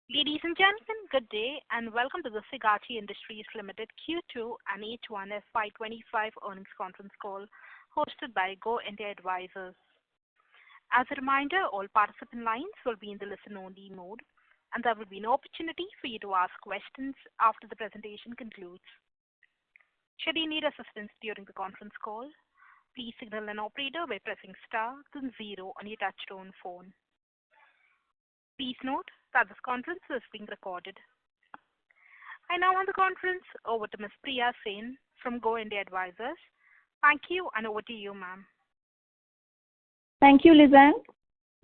Ladies and gentlemen, good day and welcome to the Sigachi Industries Limited Q2 and H1FY25 earnings conference call hosted by Go India Advisors. As a reminder, all participant lines will be in the listen-only mode, and there will be no opportunity for you to ask questions after the presentation concludes. Should you need assistance during the conference call, please signal an operator by pressing star then 0 on your touchtone phone. Please note that this conference is being recorded. I now hand the conference over to Ms. Priya Sen from Go India Advisors. Thank you, and over to you, ma'am. Thank you, Lizanne.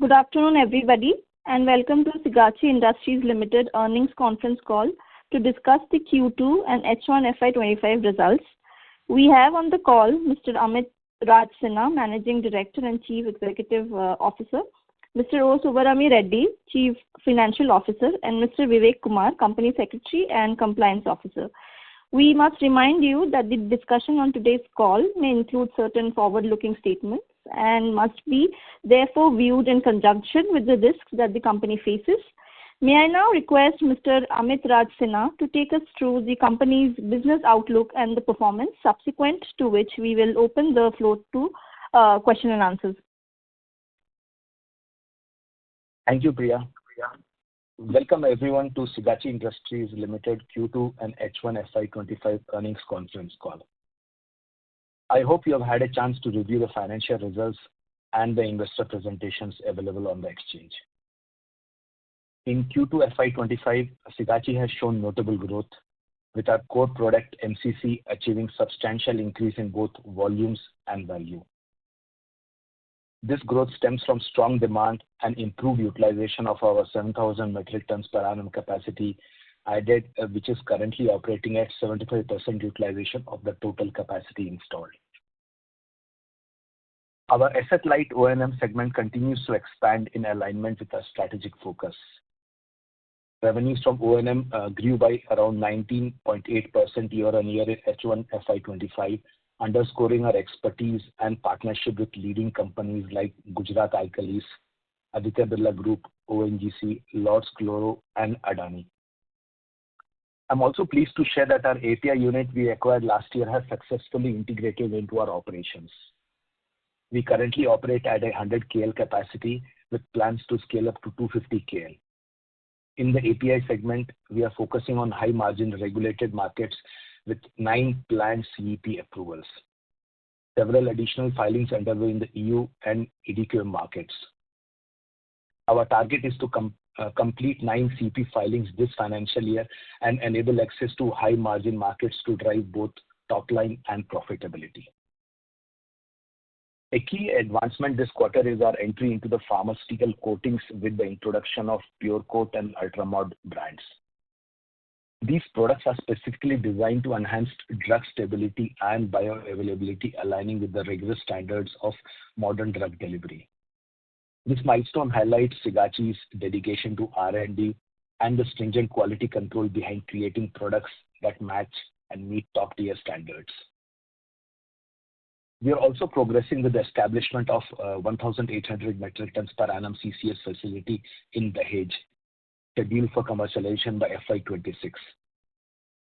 Good afternoon, everybody, and welcome to Sigachi Industries Limited earnings conference call to discuss the Q2 and H1 FY25 results. We have on the call Mr. Amit Raj Sinha, Managing Director and Chief Executive Officer, Mr. O. Subbarami Reddy, Chief Financial Officer, and Mr. Vivek Kumar, Company Secretary and Compliance Officer. We must remind you that the discussion on today's call may include certain forward-looking statements and must be therefore viewed in conjunction with the risks that the company faces. May I now request Mr. Amit Raj Sinha to take us through the company's business outlook and the performance, subsequent to which we will open the floor to question and answers. Thank you, Priya. Welcome everyone to Sigachi Industries Limited Q2 and H1 FY25 earnings conference call. I hope you have had a chance to review the financial results and the investor presentations available on the exchange. In Q2 FY25, Sigachi has shown notable growth, with our core product MCC achieving substantial increase in both volumes and value. This growth stems from strong demand and improved utilization of our 7,000 metric tons per annum capacity added, which is currently operating at 75% utilization of the total capacity installed. Our asset-light O&M segment continues to expand in alignment with our strategic focus. Revenues from O&M grew by around 19.8% year-on-year in H1 FY25, underscoring our expertise and partnership with leading companies like Gujarat Alkalis, Aditya Birla Group, ONGC, Lords Chloro, and Adani. I'm also pleased to share that our API unit we acquired last year has successfully integrated into our operations. We currently operate at a 100 KL capacity with plans to scale up to 250 KL. In the API segment, we are focusing on high-margin regulated markets with 9 planned CEP approvals. Several additional filings underway in the EU and EDQM markets. Our target is to complete 9 CEP filings this financial year and enable access to high-margin markets to drive both top-line and profitability. A key advancement this quarter is our entry into the pharmaceutical coatings with the introduction of Pure Coat and Ultramod brands. These products are specifically designed to enhance drug stability and bioavailability, aligning with the rigorous standards of modern drug delivery. This milestone highlights Sigachi's dedication to R&D and the stringent quality control behind creating products that match and meet top-tier standards. We are also progressing with the establishment of 1,800 metric tons per annum CCS facility in Dahej, scheduled for commercialization by FY26.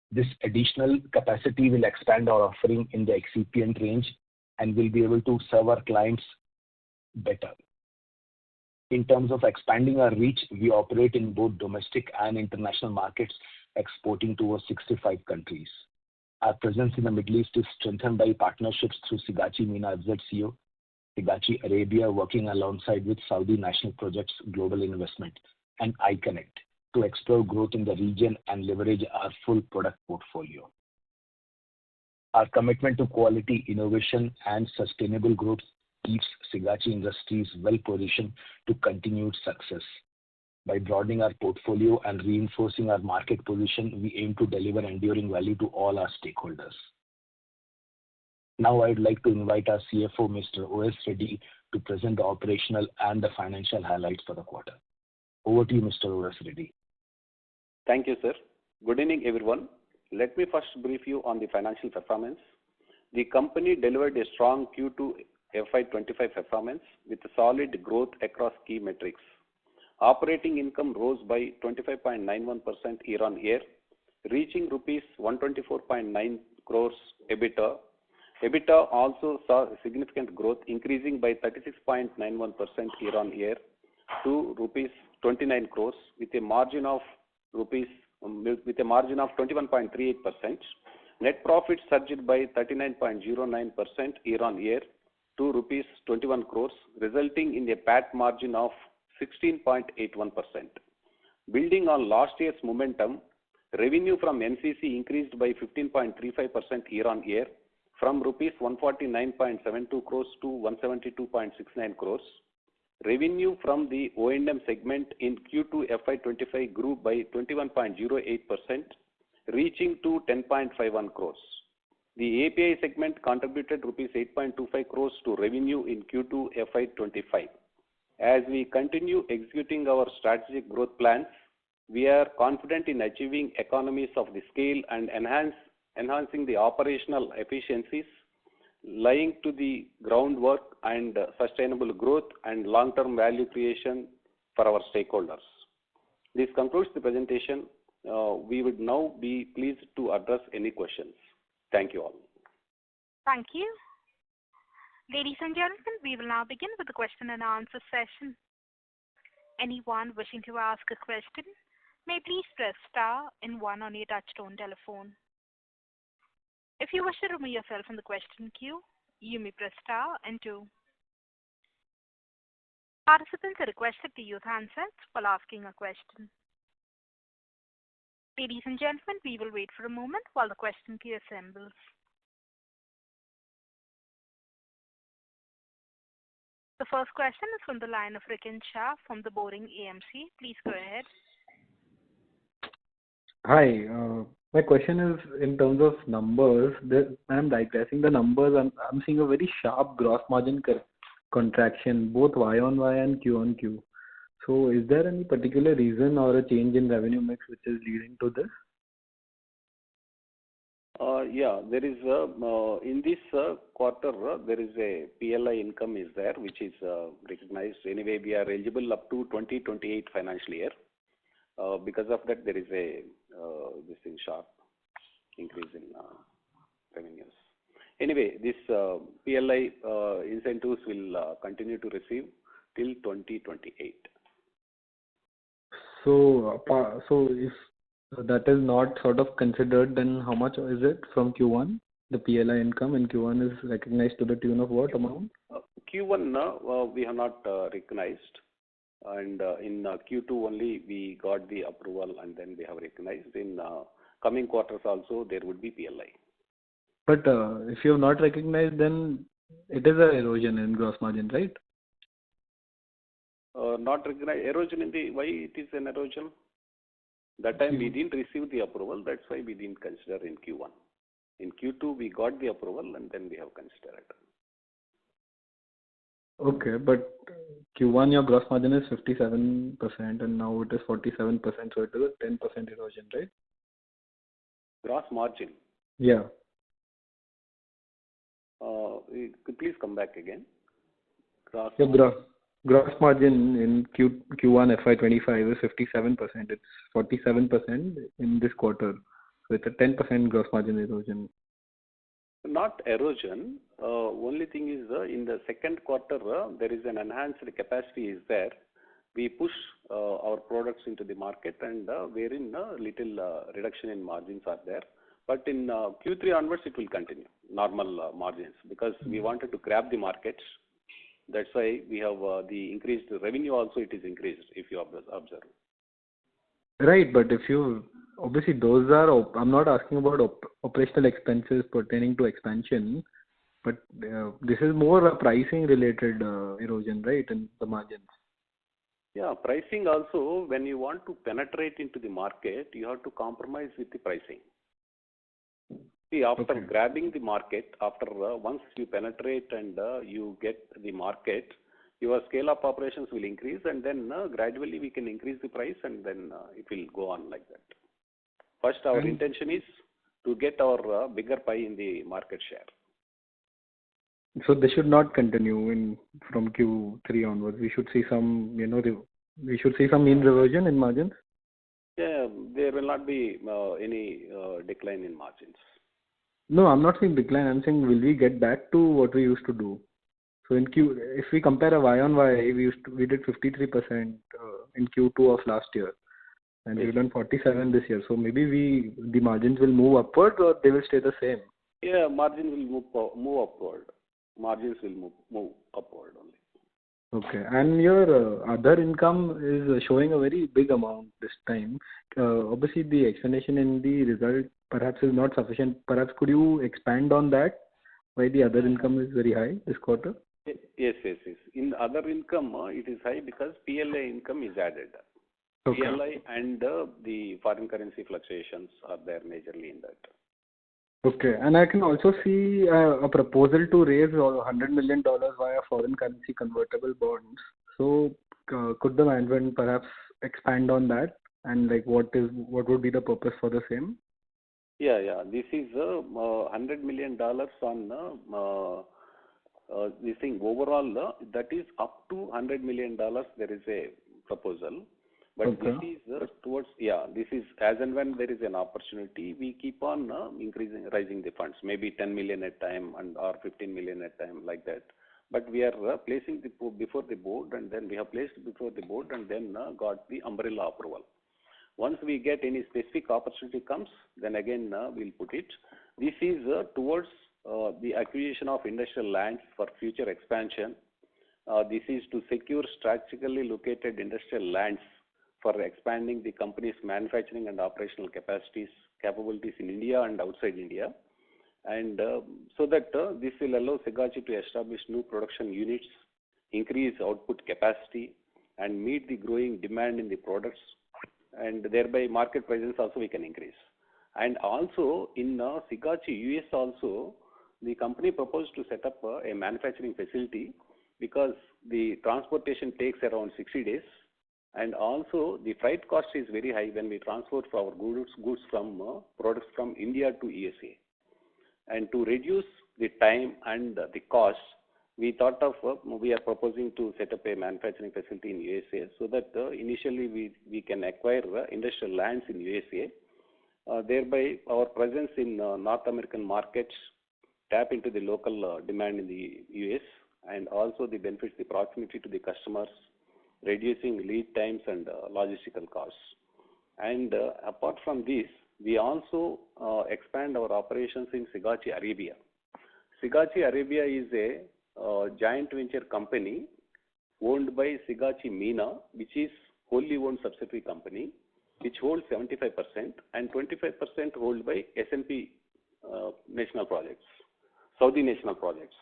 This additional capacity will expand our offering in the excipient range and will be able to serve our clients better. In terms of expanding our reach, we operate in both domestic and international markets, exporting to over 65 countries. Our presence in the Middle East is strengthened by partnerships through Sigachi MENA FZCO, Sigachi Arabia working alongside with Saudi National Projects Global Investment, and iConnect to explore growth in the region and leverage our full product portfolio. Our commitment to quality, innovation, and sustainable growth keeps Sigachi Industries well positioned to continued success. By broadening our portfolio and reinforcing our market position, we aim to deliver enduring value to all our stakeholders. Now I would like to invite our CFO, Mr. O.S. Reddy, to present the operational and the financial highlights for the quarter. Over to you, Mr. O.S. Reddy. Thank you, sir. Good evening, everyone. Let me first brief you on the financial performance. The company delivered a strong Q2 FY25 performance with solid growth across key metrics. Operating income rose by 25.91% year-on-year, reaching rupees 124.9 crores EBITDA. EBITDA also saw significant growth, increasing by 36.91% year-on-year to rupees 29 crores with a margin of 21.38%. Net profit surged by 39.09% year-on-year to rupees 21 crores, resulting in a PAT margin of 16.81%. Building on last year's momentum, revenue from NCC increased by 15.35% year-on-year from rupees 149.72 crores to 172.69 crores. Revenue from the O&M segment in Q2FY25 grew by 21.08%, reaching to 10.51 crores. The API segment contributed rupees 8.25 crores to revenue in Q2FY25. As we continue executing our strategic growth plans, we are confident in achieving economies of the scale and enhancing the operational efficiencies, laying to the groundwork and sustainable growth and long-term value creation for our stakeholders. This concludes the presentation. We would now be pleased to address any questions. Thank you all. Thank you. Ladies and gentlemen, we will now begin with the question and answer session. Anyone wishing to ask a question may please press star and 1 on your touchtone telephone. If you wish to remove yourself from the question queue, you may press star and 2. Participants are requested to use handsets while asking a question. Ladies and gentlemen, we will wait for a moment while the question queue assembles. The first question is from the line of Rikin Shah from the Boring AMC. Please go ahead. Hi. My question is in terms of numbers. I'm digressing the numbers. I'm seeing a very sharp gross margin contraction, both Y-on-Y and Q-on-Q. So is there any particular reason or a change in revenue mix which is leading to this? Yeah, there is in this quarter there is a PLI income is there which is recognized. Anyway, we are eligible up to 2028 financial year. Because of that, there is a sharp increase in revenues. Anyway, this PLI incentives will continue to receive till 2028. So if that is not sort of considered, then how much is it from Q1? The PLI income in Q1 is recognized to the tune of what amount? Q1 we have not recognized, and in Q2 only we got the approval and then we have recognized. In coming quarters also there would be PLI. But if you have not recognized, then it is an erosion in gross margin, right? Not recognized erosion in the why it is an erosion? That time we didn't receive the approval. That's why we didn't consider in Q1. In Q2 we got the approval and then we have considered it. Okay, but Q1 your gross margin is 57% and now it is 47%, so it is a 10% erosion, right? Gross margin? Yeah. Please come back again. Gross margin in Q1 FY25 is 57%. It's 47% in this quarter. So it's a 10% gross margin erosion. Not erosion. Only thing is in the second quarter there is an enhanced capacity is there. We push our products into the market and wherein little reduction in margins are there. But in Q3 onwards it will continue normal margins because we wanted to grab the markets. That's why we have the increased revenue also it is increased if you observe. Right, but if you obviously those are I'm not asking about operational expenses pertaining to expansion, but this is more a pricing related erosion, right, in the margins. Yeah, pricing also when you want to penetrate into the market, you have to compromise with the pricing. See, after grabbing the market, after once you penetrate and you get the market, your scale of operations will increase and then gradually we can increase the price and then it will go on like that. First, our intention is to get our bigger pie in the market share. So this should not continue from Q3 onwards. We should see some, We should see some mean reversion in margins? Yeah, there will not be any decline in margins. No, I'm not saying decline. I'm saying will we get back to what we used to do? So if we compare a Y-on-Y, we did 53% in Q2 of last year, and Yes. we've done 47 this year. So maybe the margins will move upward or they will stay the same. Yeah, margin will move upward. Margins will move upward only. Okay. And your other income is showing a very big amount this time. Obviously, the explanation in the result perhaps is not sufficient. Perhaps could you expand on that? Why the other income is very high this quarter? Yes. In other income, it is high because PLI income is added. Okay. PLI and the foreign currency fluctuations are there majorly in that. Okay. And I can also see a proposal to raise $100 million via foreign currency convertible bonds. So could the management perhaps expand on that? And like what would be the purpose for the same? Yeah. This is $100 million on this thing. Overall, that is up to $100 million. There is a proposal. But Okay. this is this is as and when there is an opportunity, we keep on raising the funds, maybe 10 million at time or 15 million at time like that. But we are placing before the board, and then we have placed before the board and then got the umbrella approval. Once we get any specific opportunity comes, then again we'll put it. This is towards the acquisition of industrial lands for future expansion. This is to secure strategically located industrial lands for expanding the company's manufacturing and operational capabilities in India and outside India. And so that this will allow Sigachi to establish new production units, increase output capacity, and meet the growing demand in the products, and thereby market presence also we can increase. And also in Sigachi US also, the company proposed to set up a manufacturing facility because the transportation takes around 60 days. And also the freight cost is very high when we transport our goods from products from India to USA. And to reduce the time and the cost, we thought of we are proposing to set up a manufacturing facility in USA so that initially we can acquire industrial lands in USA. Thereby our presence in North American markets, tap into the local demand in the US, and also the benefits, the proximity to the customers, reducing lead times and logistical costs. And apart from this, we also expand our operations in Sigachi Arabia. Sigachi Arabia is a joint venture company owned by Sigachi MENA, which is wholly owned subsidiary company, which holds 75% and 25% held by S&P national projects, Saudi national projects.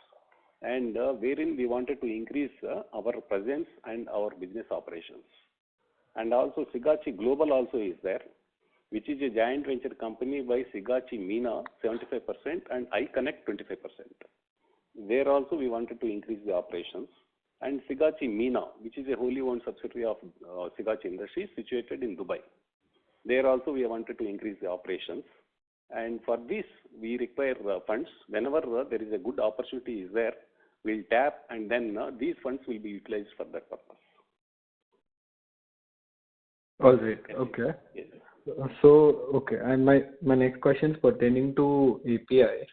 And wherein we wanted to increase our presence and our business operations. And also Sigachi Global also is there, which is a joint venture company by Sigachi MENA 75% and iConnect 25%. There also we wanted to increase the operations. And Sigachi MENA, which is a wholly owned subsidiary of Sigachi Industries situated in Dubai. There also we wanted to increase the operations. And for this, we require funds. Whenever there is a good opportunity is there, we'll tap, and then these funds will be utilized for that purpose. All right. Okay. Yes. Okay. And my next question is pertaining to API.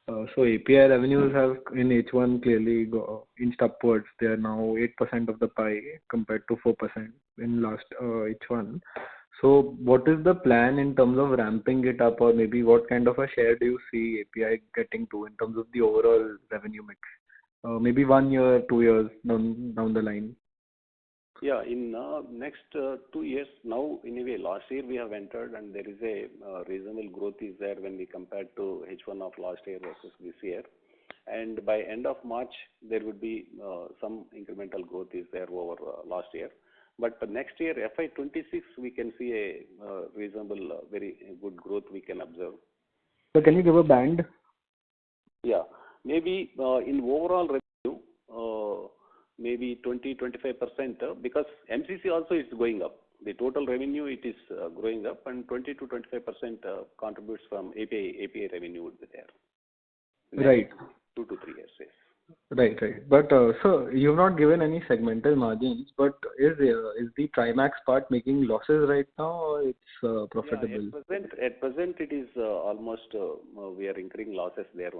So API revenues have in H1 clearly inched upwards. They are now 8% of the pie compared to 4% in last H1. So what is the plan in terms of ramping it up, or maybe what kind of a share do you see API getting to in terms of the overall revenue mix? Maybe 1 year, 2 years down the line. Yeah, in next 2 years now, anyway, last year we have entered and there is a reasonable growth is there when we compare to H1 of last year versus this year. And by end of March, there would be some incremental growth is there over last year. But for next year, FY26, we can see a reasonable, very good growth we can observe. So can you give a band? Yeah, maybe in overall revenue, maybe 20-25%, because MCC also is going up. The total revenue it is growing up, and 20-25% contributes from API revenue would be there. Right. 2 to 3 years. Yes. Right. But sir, you've not given any segmental margins, but is the Trimax part making losses right now, or it's Yeah, profitable? at present it is almost we are incurring losses there.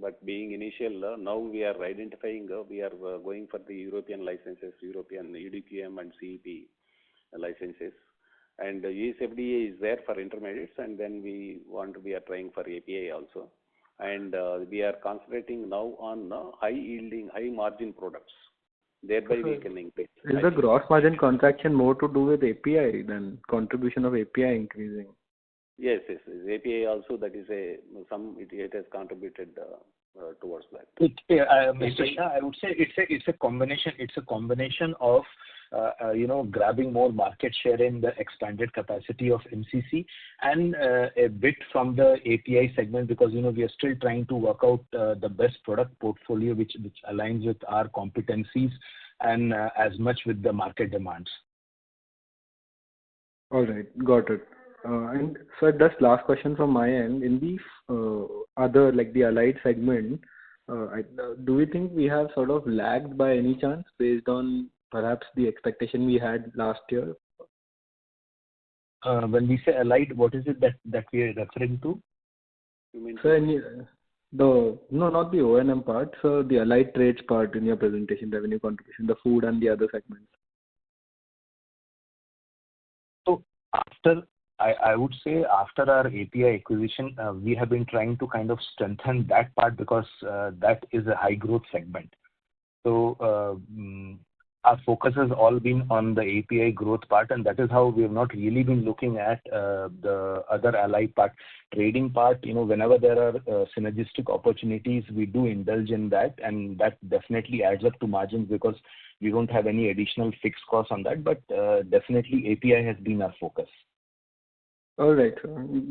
But being initial, now we are identifying, we are going for the European licenses, European EDQM and CEP licenses. And US FDA is there for intermediates, and then we are trying for API also. And we are concentrating now on high yielding, high margin products. Thereby we can increase. Is the gross margin contraction more to do with API than contribution of API increasing? Yes. API also, that is it has contributed towards that. Mr. Shah, I would say it's a combination. It's a combination of grabbing more market share in the expanded capacity of MCC and a bit from the API segment, because we are still trying to work out the best product portfolio which aligns with our competencies and as much with the market demands. All right, got it. And so just last question from my end. In the other, like the allied segment, do we think we have sort of lagged by any chance based on perhaps the expectation we had last year? When we say allied, what is it that we are referring to? You mean no, not the O&M part, so the allied trades part in your presentation, revenue contribution, the food and the other segments. So I would say after our API acquisition, we have been trying to kind of strengthen that part because that is a high growth segment. So our focus has all been on the API growth part, and that is how we have not really been looking at the other allied part. Trading part, whenever there are synergistic opportunities, we do indulge in that, and that definitely adds up to margins because we don't have any additional fixed costs on that. But definitely API has been our focus. All right.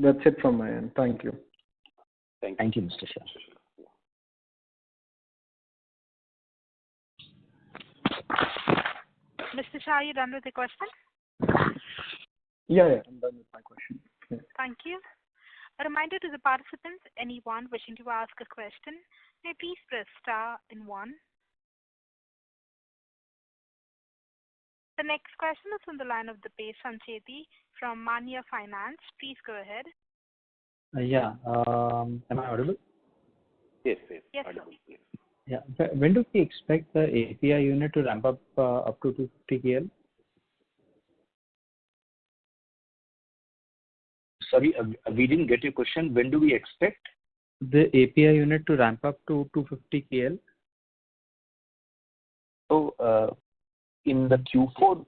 That's it from my end. Thank you. Thank you, Mr. Shah. Mr. Shah, are you done with the question? Yeah, I'm done with my question. Yeah. Thank you. A reminder to the participants, anyone wishing to ask a question, may please press star and 1. The next question is on the line of Dipesh Sancheti from Mania Finance. Please go ahead. Am I audible? Yes. Yes, Audible, sir. please. Yeah. When do we expect the API unit to ramp up to 250 KL? Sorry, we didn't get your question. When do we expect the API unit to ramp up to 250 KL? So in the Q4,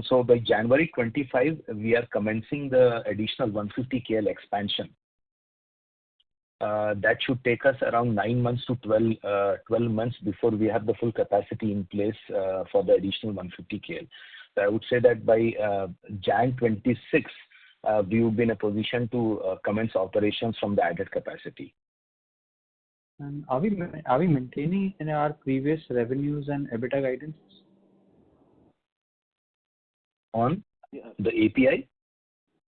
so by January 25, we are commencing the additional 150 KL expansion. That should take us around 9 months to 12 months before we have the full capacity in place for the additional 150 KL. So I would say that by Jan 26, we will be in a position to commence operations from the added capacity. And are we maintaining in our previous revenues and EBITDA guidance? On the API?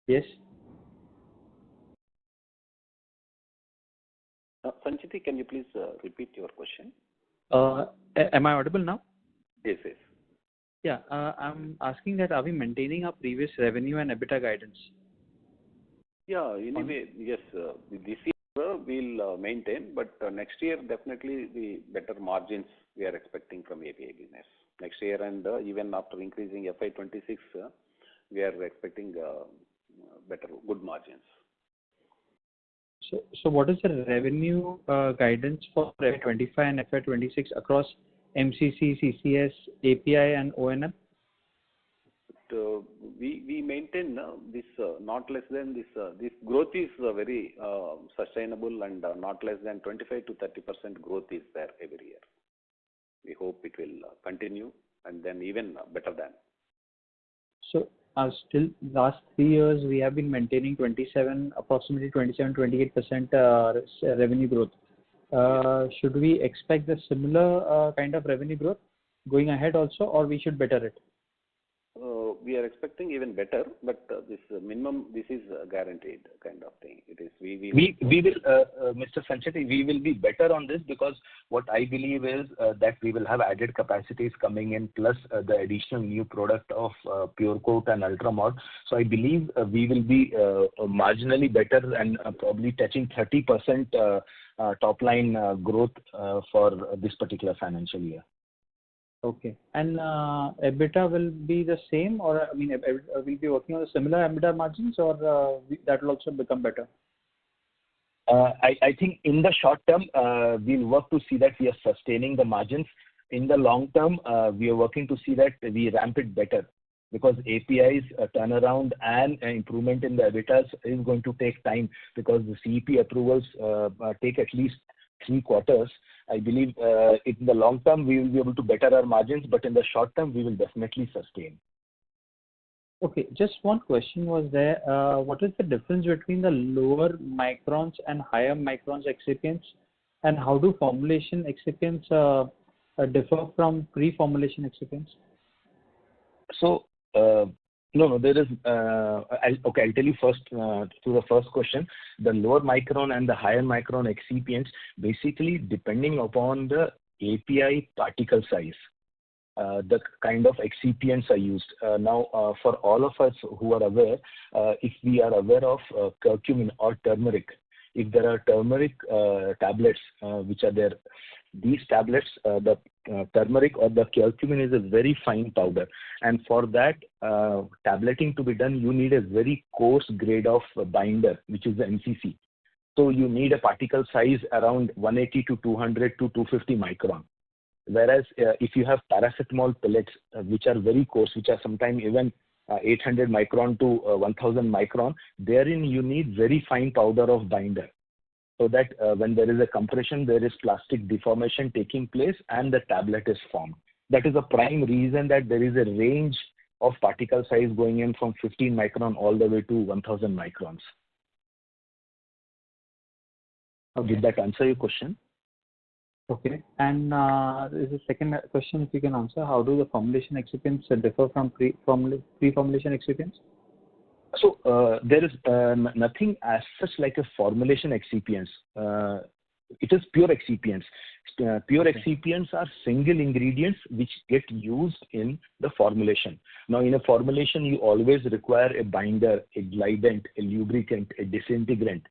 Yes. Sancheti, can you please repeat your question? Am I audible now? Yes. Yeah. I'm asking that are we maintaining our previous revenue and EBITDA guidance? Yeah. Anyway, yes. This year we'll maintain, but next year definitely the better margins we are expecting from API business. Next year and even after increasing FY26, we are expecting good margins. So what is the revenue guidance for FY25 and FY26 across MCC, CCS, API and O&M? We maintain this not less than this. This growth is very sustainable and not less than 25 to 30% growth is there every year. We hope it will continue and then even better than. So still last 3 years we have been maintaining approximately 27-28% revenue growth. Should we expect the similar kind of revenue growth going ahead also, or we should better it? we are expecting even better, but this minimum, this is guaranteed kind of thing. It is we will, Mr. Sancheti, we will be better on this because what I believe is that we will have added capacities coming in plus the additional new product of Pure Coat and Ultra Mod. So I believe we will be marginally better and probably touching 30% top line growth for this particular financial year. Okay. And EBITDA will be the same, or I mean, we'll be working on the similar EBITDA margins, or that will also become better? I think in the short term, we'll work to see that we are sustaining the margins. In the long term, we are working to see that we ramp it better because APIs turnaround and improvement in the EBITDAs is going to take time because the CEP approvals take at least 3 quarters. I believe in the long term, we will be able to better our margins, but in the short term, we will definitely sustain. Okay, just one question was there. What is the difference between the lower microns and higher microns excipients, and how do formulation excipients differ from pre-formulation excipients? So, no, there is, I'll tell you first to the first question. The lower micron and the higher micron excipients, basically depending upon the API particle size, the kind of excipients are used. Now, for all of us who are aware, if we are aware of curcumin or turmeric, if there are turmeric tablets which are there, these tablets, the turmeric or the curcumin is a very fine powder, and for that tableting to be done, you need a very coarse grade of binder, which is the MCC. So you need a particle size around 180 to 200 to 250 micron. Whereas if you have paracetamol pellets, which are very coarse, which are sometimes even 800 micron to 1000 micron, therein you need very fine powder of binder. So that when there is a compression, there is plastic deformation taking place and the tablet is formed. That is a prime reason that there is a range of particle size going in from 15 micron all the way to 1000 microns. Okay. Did that answer your question? Okay. And there's a second question, if you can answer. How do the formulation excipients differ from pre-formulation excipients? So there is nothing as such like a formulation excipients. It is pure excipients. Pure excipients are single ingredients which get used in the formulation. Now, in a formulation, you always require a binder, a glidant, a lubricant, a disintegrant.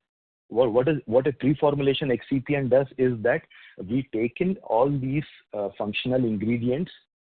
What a pre-formulation excipient does is that we take in all these functional ingredients,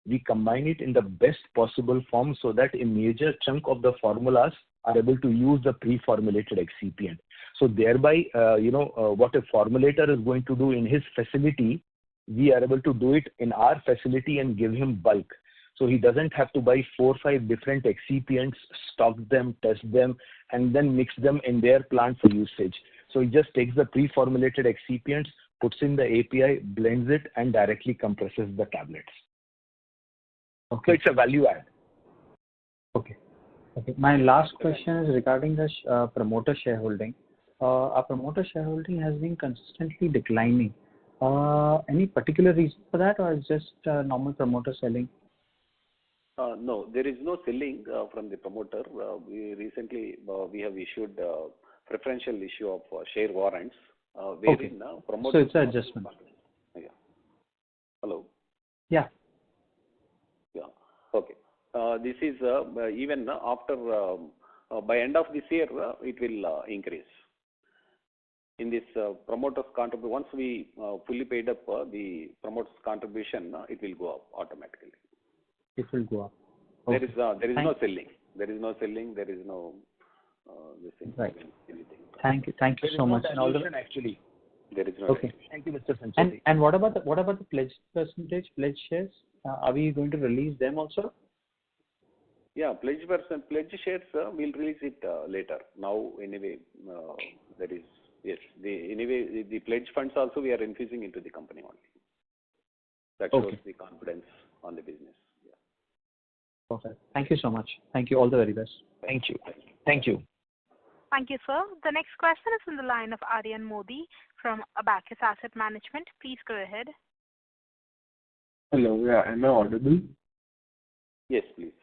we combine it in the best possible form so that a major chunk of the formulas are able to use the pre-formulated excipient. So thereby, what a formulator is going to do in his facility, we are able to do it in our facility and give him bulk. So he doesn't have to buy 4 or 5 different excipients, stock them, test them, and then mix them in their plant for usage. So he just takes the pre-formulated excipients, puts in the API, blends it, and directly compresses the tablets. Okay. So it's a value add. Okay. Okay. My last question is regarding the promoter shareholding. Our promoter shareholding has been consistently declining. Any particular reason for that, or is just normal promoter selling? No, there is no selling from the promoter. We recently we have issued preferential issue of share warrants. Wherein promoter. So it's an adjustment. Yeah. Hello. Yeah. Yeah. Okay. This is even after by end of this year it will increase. In this promoters contribution, once we fully paid up the promoters contribution, it will go up automatically. It will go up. Okay. There is no selling. There is no selling. There is no this thing. Right. Anything. Thank you. Thank you so much. And all the actually. There is no. Okay. Thank you, Mr. Sancheti. And what about the pledge percentage, pledge shares? Are we going to release them also? Yeah, pledge shares we'll release it later. Now anyway, there is the pledge funds also we are infusing into the company only. That shows the confidence on the business. Yeah. Perfect. Thank you so much. Thank you. All the very best. Thank you. Thank you. Thank you, sir. The next question is on the line of Aryan Modi from Abacus Asset Management. Please go ahead. Hello. Yeah, am I audible? Yes, please.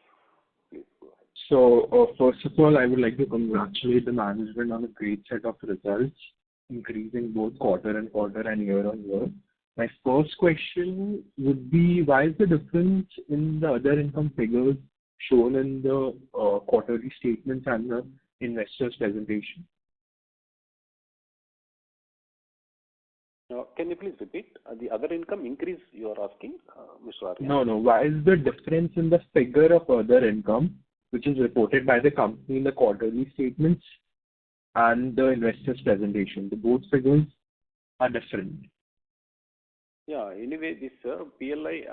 Please go ahead. First of all, I would like to congratulate the management on a great set of results, increasing both quarter-on-quarter and year-on-year. My first question would be, why is the difference in the other income figures shown in the quarterly statements and the investors' presentation? Can you please repeat? The other income increase you are asking, Mr. Aryan? No. Why is the difference in the figure of other income, which is reported by the company in the quarterly statements and the investors' presentation? The both figures are different. Yeah. Anyway, this PLI,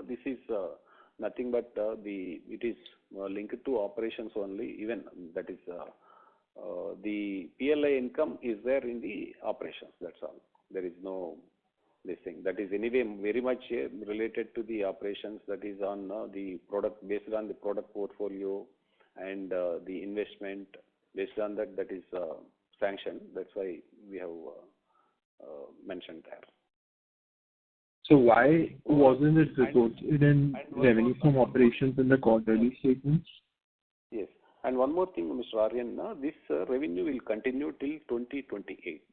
this is nothing but it is linked to operations only. Even that is the PLI income is there in the operations. That's all. There is no this thing. That is anyway very much related to the operations. That is on the product, based on the product portfolio and the investment based on that. That is sanctioned. That's why we have mentioned there. So why wasn't it reported in revenue from operations in the quarterly statements? Yes. And one more thing, Mr. Aryan, this revenue will continue till 2028.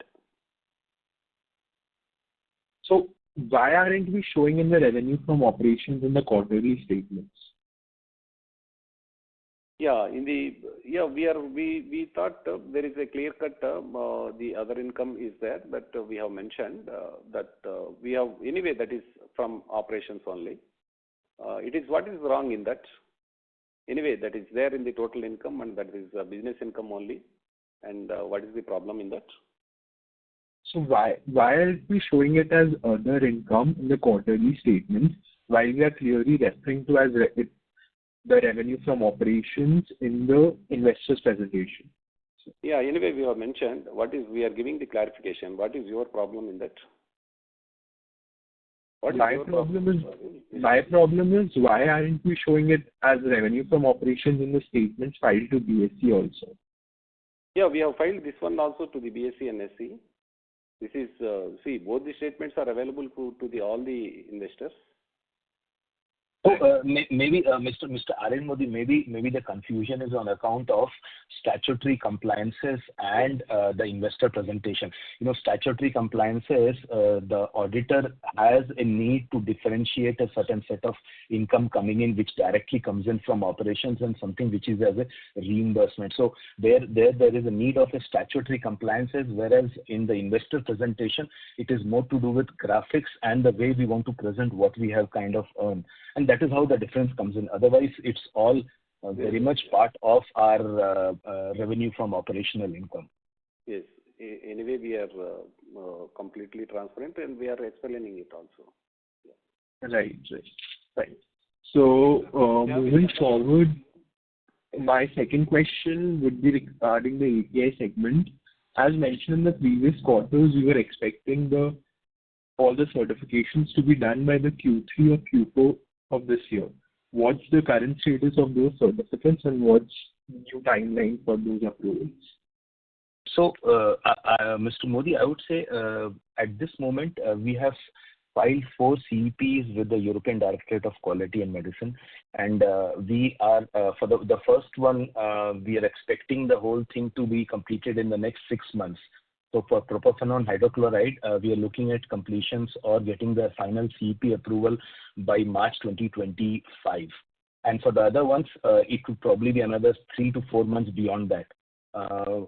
So why aren't we showing in the revenue from operations in the quarterly statements? Yeah, we thought there is a clear cut. The other income is there, but we have mentioned that we have anyway that is from operations only. It is what is wrong in that. Anyway, that is there in the total income, and that is business income only. And what is the problem in that? So why aren't we showing it as other income in the quarterly statements while we are clearly referring to as the revenue from operations in the investors' presentation? Yeah, anyway, we have mentioned we are giving the clarification. What is your problem in that? My problem is why aren't we showing it as revenue from operations in the statements filed to BSE also? Yeah, we have filed this one also to the BSE and SE. This is both the statements are available to all the investors. So maybe Mr. Aryan Modi, maybe the confusion is on account of statutory compliances and the investor presentation. Statutory compliances, the auditor has a need to differentiate a certain set of income coming in, which directly comes in from operations, and something which is as a reimbursement. So there is a need of a statutory compliances, whereas in the investor presentation, it is more to do with graphics and the way we want to present what we have kind of earned. And that is how the difference comes in. Otherwise, it's all very much part of our revenue from operational income. Yes. Anyway, we are completely transparent, and we are explaining it also. Yeah. Right. So moving forward, my second question would be regarding the API segment. As mentioned in the previous quarters, we were expecting all the certifications to be done by the Q3 or Q4 of this year. What's the current status of those certificates, and what's the new timeline for those approvals? So, Mr. Modi, I would say at this moment we have filed 4 CEPs with the European Directorate of Quality and Medicine, and we are for the first one we are expecting the whole thing to be completed in the next 6 months. So for propofenone hydrochloride, we are looking at completions or getting the final CEP approval by March 2025. And for the other ones, it could probably be another 3 to 4 months beyond that.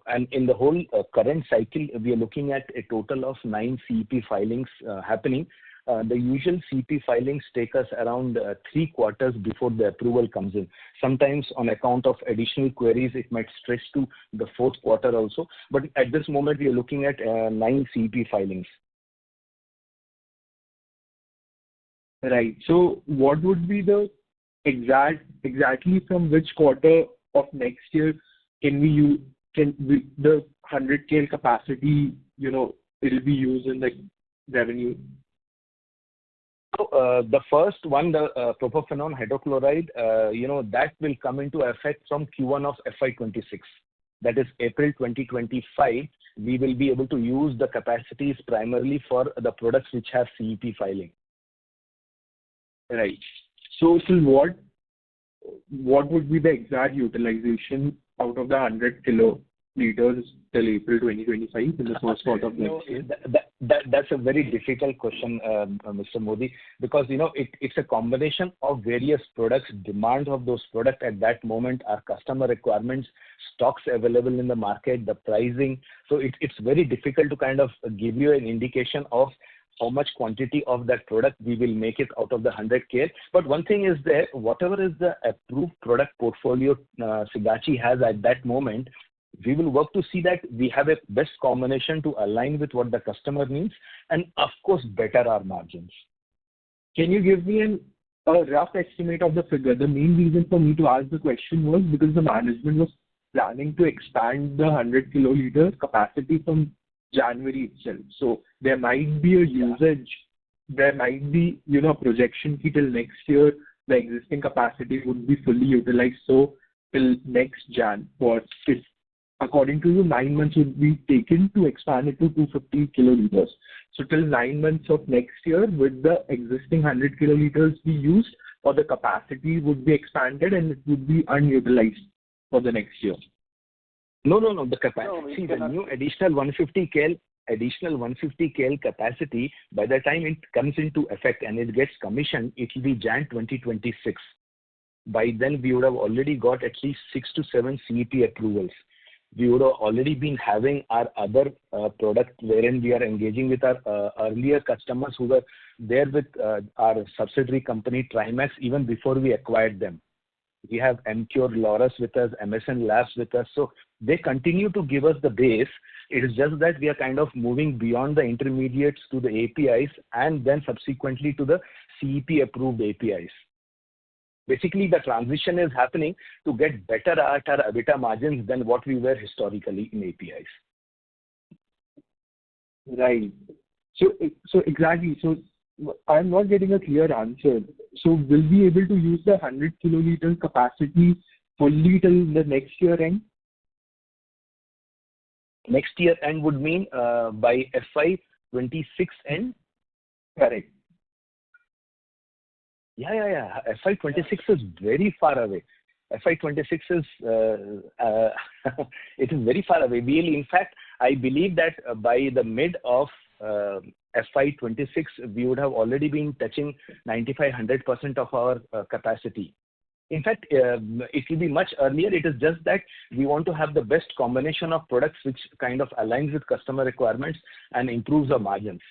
And in the whole current cycle, we are looking at a total of 9 CEP filings happening. The usual CP filings take us around 3 quarters before the approval comes in. Sometimes on account of additional queries, it might stretch to the 4th quarter also. But at this moment, we are looking at 9 CP filings. Right. So what would be the exactly from which quarter of next year the 100 KL capacity, it will be used in the revenue? So the first one, the propofenone hydrochloride, that will come into effect from Q1 of FY26. That is April 2025. We will be able to use the capacities primarily for the products which have CEP filing. Right. So till what what would be the exact utilization out of the 100 kiloliters till April 2025 in the first quarter of next year? That's a very difficult question, Mr. Modi, because it's a combination of various products, demand of those products at that moment, our customer requirements, stocks available in the market, the pricing. So it's very difficult to kind of give you an indication of how much quantity of that product we will make it out of the 100K. But one thing is that whatever is the approved product portfolio Sigachi has at that moment, we will work to see that we have a best combination to align with what the customer needs and, of course, better our margins. Can you give me a rough estimate of the figure? The main reason for me to ask the question was because the management was planning to expand the 100 kiloliters capacity from January itself. So there might be a usage, there might be, projection till next year, the existing capacity would be fully utilized. So till next Jan, for it, according to you, 9 months would be taken to expand it to 250 kiloliters. So till 9 months of next year, would the existing 100 kiloliters be used, or the capacity would be expanded and it would be unutilized for the next year? No. The capacity, see, the new additional 150 KL capacity, by the time it comes into effect and it gets commissioned, it will be Jan 2026. By then, we would have already got at least 6 to 7 CEP approvals. We would have already been having our other product wherein we are engaging with our earlier customers who were there with our subsidiary company Trimax even before we acquired them. We have MCure Laurus with us, MSN Labs with us. So they continue to give us the base. It is just that we are kind of moving beyond the intermediates to the APIs and then subsequently to the CEP approved APIs. Basically, the transition is happening to get better at our EBITDA margins than what we were historically in APIs. Right. So exactly. So I'm not getting a clear answer. So will we be able to use the 100 kiloliter capacity fully till the next year end? Next year end would mean by FY26 end? Correct. Yeah. FY26 is very far away. FY26 is, it is very far away. In fact, I believe that by the mid of FY26, we would have already been touching 95-100% of our capacity. In fact, it will be much earlier. It is just that we want to have the best combination of products which kind of aligns with customer requirements and improves our margins.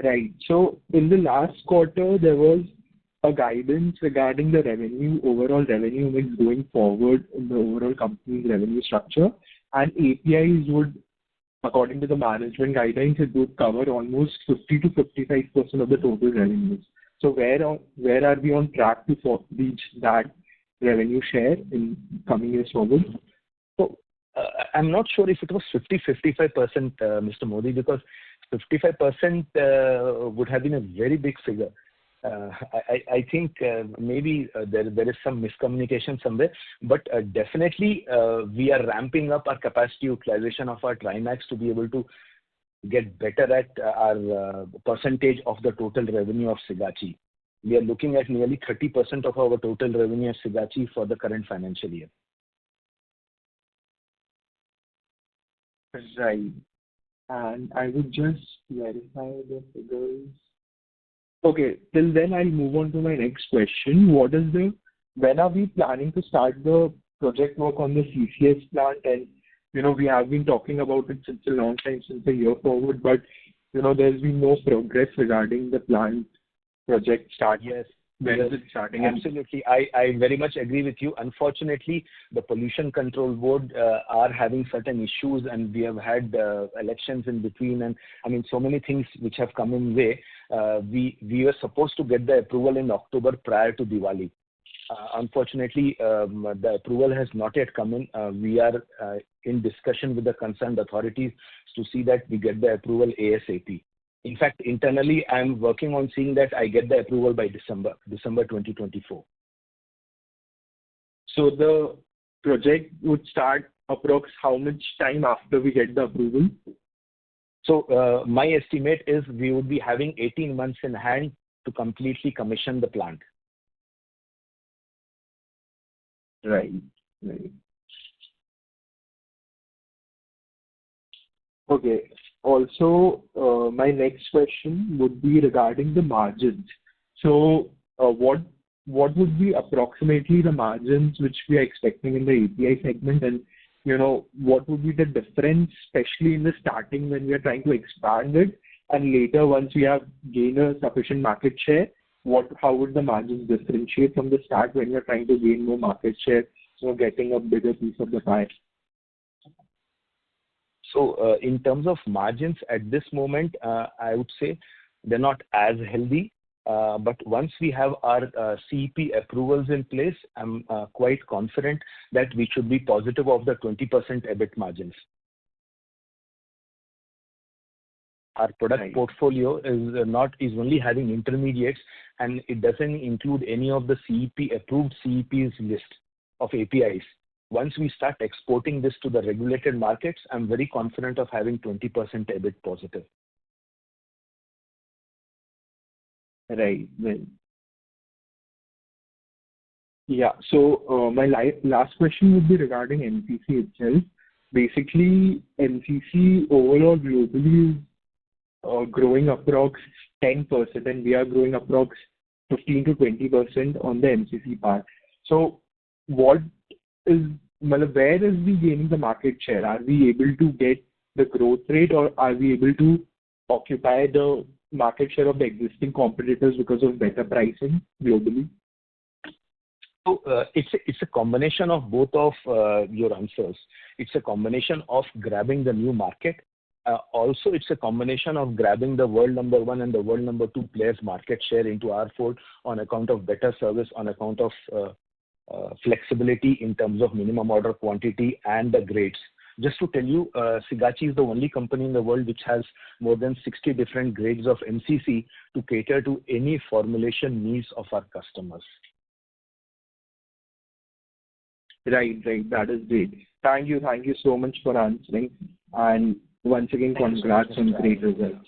Right. So in the last quarter, there was a guidance regarding the revenue, overall revenue mix going forward in the overall company's revenue structure, and APIs would, according to the management guidelines, it would cover almost 50 to 55% of the total revenues. So where are we on track to reach that revenue share in coming years forward? So I'm not sure if it was 50-55%, Mr. Modi, because 55% would have been a very big figure. I think maybe there is some miscommunication somewhere, but definitely we are ramping up our capacity utilization of our Trimax to be able to get better at our percentage of the total revenue of Sigachi. We are looking at nearly 30% of our total revenue of Sigachi for the current financial year. Right. And I would just verify the figures. Okay, till then I'll move on to my next question. When are we planning to start the project work on the CCS plant? And, we have been talking about it since a long time, since a year forward, but, there's been no progress regarding the plant project start. Yes. When is it starting? Absolutely. I very much agree with you. Unfortunately, the Pollution Control Board are having certain issues, and we have had elections in between, and so many things which have come in way. We were supposed to get the approval in October prior to Diwali. Unfortunately, the approval has not yet come in. We are in discussion with the concerned authorities to see that we get the approval ASAP. In fact, internally, I'm working on seeing that I get the approval by December 2024. So the project would start approx how much time after we get the approval? So my estimate is we would be having 18 months in hand to completely commission the plant. Right. Right. Okay. Also, my next question would be regarding the margins. So, what would be approximately the margins which we are expecting in the API segment? And, what would be the difference, especially in the starting when we are trying to expand it, and later, once we have gained a sufficient market share, how would the margins differentiate from the start when we are trying to gain more market share, getting a bigger piece of the pie? So, in terms of margins at this moment, I would say they're not as healthy. But once we have our CEP approvals in place, I'm quite confident that we should be positive of the 20% EBIT margins. Our product portfolio is only having intermediates, and it doesn't include any of the approved CEPs list of APIs. Once we start exporting this to the regulated markets, I'm very confident of having 20% EBIT positive. Right. Well, yeah. So my last question would be regarding MCC itself. Basically, MCC overall globally is growing approx 10%, and we are growing approx 15 to 20% on the MCC part. So, where is we gaining the market share? Are we able to get the growth rate, or are we able to occupy the market share of the existing competitors because of better pricing globally? So it's a combination of both of your answers. It's a combination of grabbing the new market. Also, it's a combination of grabbing the world number 1 and the world number 2 players' market share into our fold on account of better service, on account of flexibility in terms of minimum order quantity and the grades. Just to tell you, Sigachi is the only company in the world which has more than 60 different grades of MCC to cater to any formulation needs of our customers. Right. That is great. Thank you so much for answering. And once again, congrats on great results.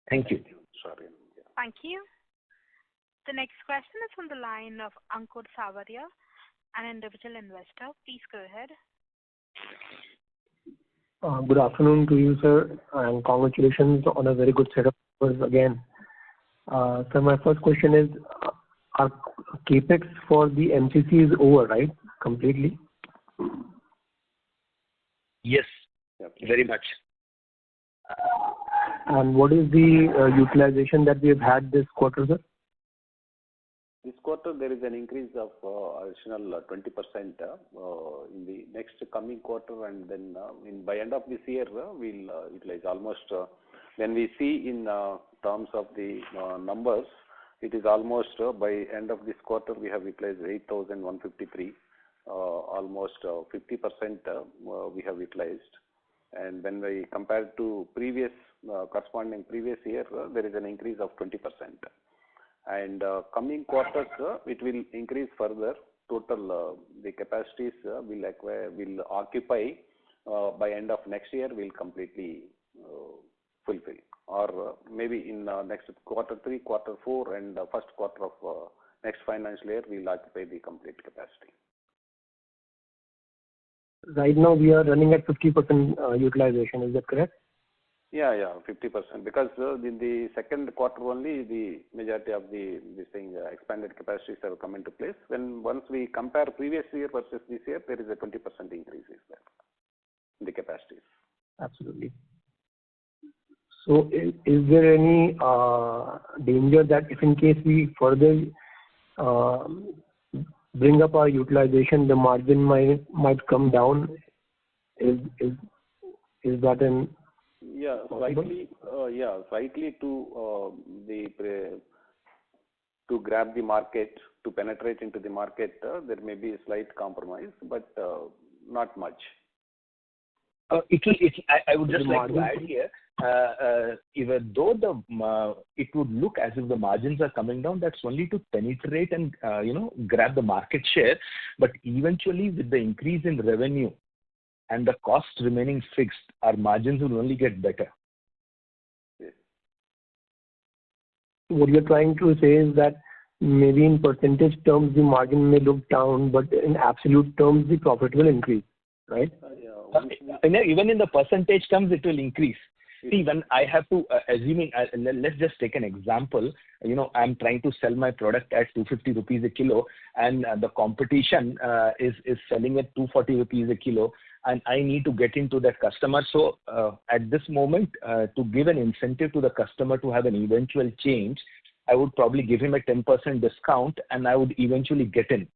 Thank you. Sorry. Thank you. The next question is from the line of Ankur Savaria, an individual investor. Please go ahead. Good afternoon to you, sir, and congratulations on a very good set of numbers again. So my first question is, our capex for the MCC is over, right? Completely? Yes, very much. And what is the utilization that we have had this quarter, sir? This quarter, there is an increase of additional 20% in the next coming quarter, and then by end of this year, we'll utilize almost, when we see in terms of the numbers, it is almost by end of this quarter, we have utilized 8,153, almost 50% we have utilized. And when we compare to corresponding previous year, there is an increase of 20%. And coming quarters, it will increase further. Total the capacities will occupy by end of next year. Will completely fulfill, or maybe in next quarter 3, quarter 4, and first quarter of next financial year, we'll occupy the complete capacity. Right now, we are running at 50% utilization. Is that correct? Yeah, 50%. Because in the second quarter only, the majority of the expanded capacities have come into place. Once we compare previous year versus this year, there is a 20% increase there in the capacities. Absolutely. So, is there any danger that if in case we further bring up our utilization, the margin might come down? Is that an slightly to grab the market, to penetrate into the market, there may be a slight compromise, but not much. I would just like to add here, even though it would look as if the margins are coming down, that's only to penetrate and grab the market share. But eventually, with the increase in revenue and the cost remaining fixed, our margins will only get better. What you're trying to say is that maybe in percentage terms, the margin may look down, but in absolute terms, the profit will increase, right? Even in the percentage terms, it will increase. See, when I have to, let's just take an example. I'm trying to sell my product at 250 rupees a kilo, and the competition is selling at 240 rupees a kilo, and I need to get into that customer. So at this moment, to give an incentive to the customer to have an eventual change, I would probably give him a 10% discount, and I would eventually get in,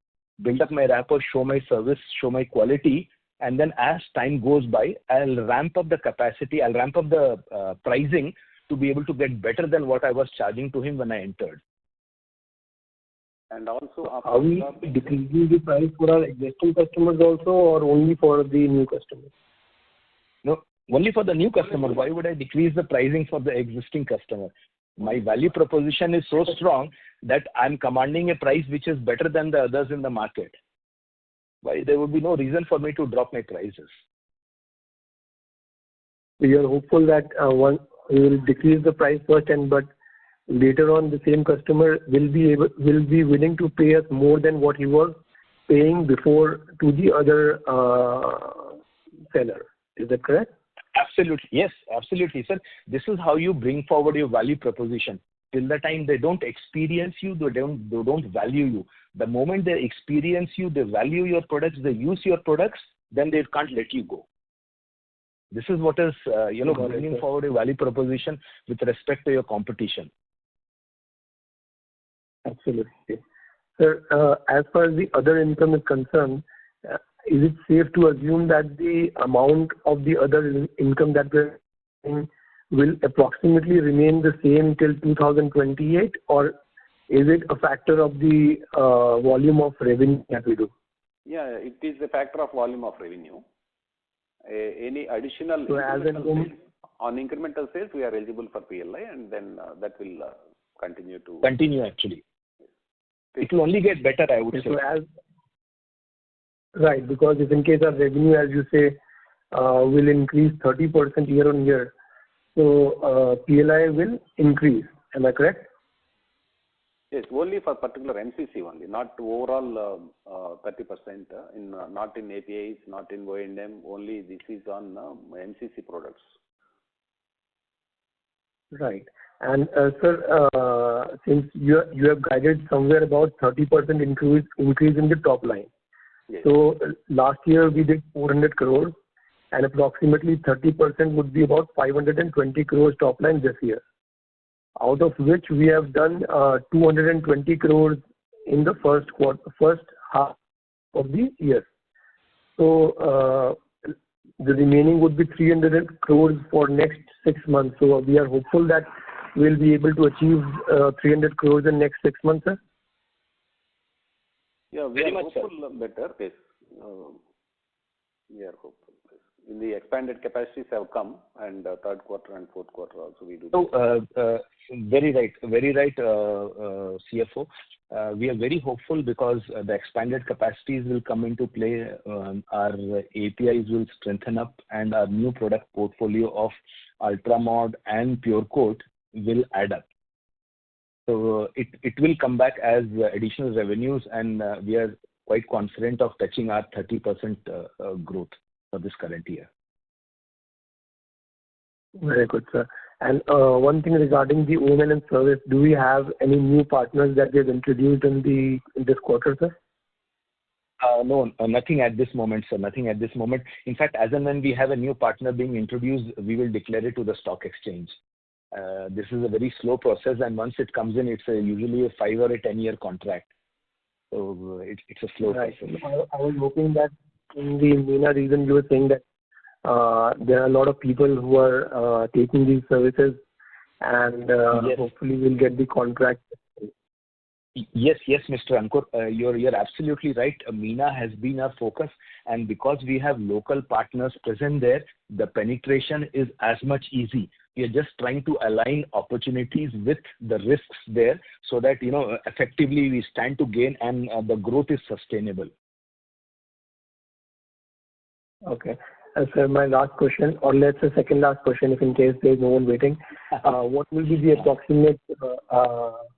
build up my rapport, show my service, show my quality. And then as time goes by, I'll ramp up the capacity, I'll ramp up the pricing to be able to get better than what I was charging to him when I entered. And also, are we decreasing the price for our existing customers also, or only for the new customers? No, only for the new customer. Why would I decrease the pricing for the existing customer? My value proposition is so strong that I'm commanding a price which is better than the others in the market. Why? There would be no reason for me to drop my prices. So you are hopeful that you will decrease the price first, but later on the same customer will be willing to pay us more than what he was paying before to the other seller. Is that correct? Absolutely. Yes, absolutely, sir. This is how you bring forward your value proposition. Till the time they don't experience you, they don't value you. The moment they experience you, they value your products, they use your products, then they can't let you go. This is what is, bringing forward a value proposition with respect to your competition. Absolutely. Sir, as far as the other income is concerned, is it safe to assume that the amount of the other income that we're getting will approximately remain the same till 2028, or is it a factor of the volume of revenue that we do? Yeah, it is a factor of volume of revenue. Any additional on incremental sales, we are eligible for PLI, and then that will continue actually. It will only get better, I would say. Right, because if in case our revenue, as you say, will increase 30% year on year, so PLI will increase. Am I correct? Yes, only for particular MCC only, not overall 30%, not in APIs, not in O&M, only this is on MCC products. Right. And sir, since you have guided somewhere about 30% increase in the top line. Yes. So last year we did 400 crores, and approximately 30% would be about 520 crores top line this year, out of which we have done 220 crores in the first half of the year. So the remaining would be 300 crores for next 6 months. So we are hopeful that we'll be able to achieve 300 crores in next 6 months, sir. Yeah, we are hopeful better. Yes. We are hopeful. In the expanded capacities have come, and third quarter and fourth quarter also we do. So, very right, CFO. We are very hopeful because the expanded capacities will come into play. Our APIs will strengthen up, and our new product portfolio of Ultramod and Pure Coat will add up. So it will come back as additional revenues, and we are quite confident of touching our 30% growth for this current year. Very good, sir. And one thing regarding the O&M service, do we have any new partners that we have introduced in this quarter, sir? No, nothing at this moment, sir. Nothing at this moment. In fact, as and when we have a new partner being introduced, we will declare it to the stock exchange. This is a very slow process, and once it comes in, it's usually a 5 or a 10-year contract. So it's a slow process. I was hoping that in the MENA region, you were saying that there are a lot of people who are taking these services, and yes. Hopefully we'll get the contract. Yes, Mr. Ankur, you're absolutely right. MENA has been our focus, and because we have local partners present there, the penetration is as much easy. We are just trying to align opportunities with the risks there, so that effectively we stand to gain, and the growth is sustainable. Okay. Sir, my last question, or let's say second last question, if in case there's no one waiting. What will be the approximate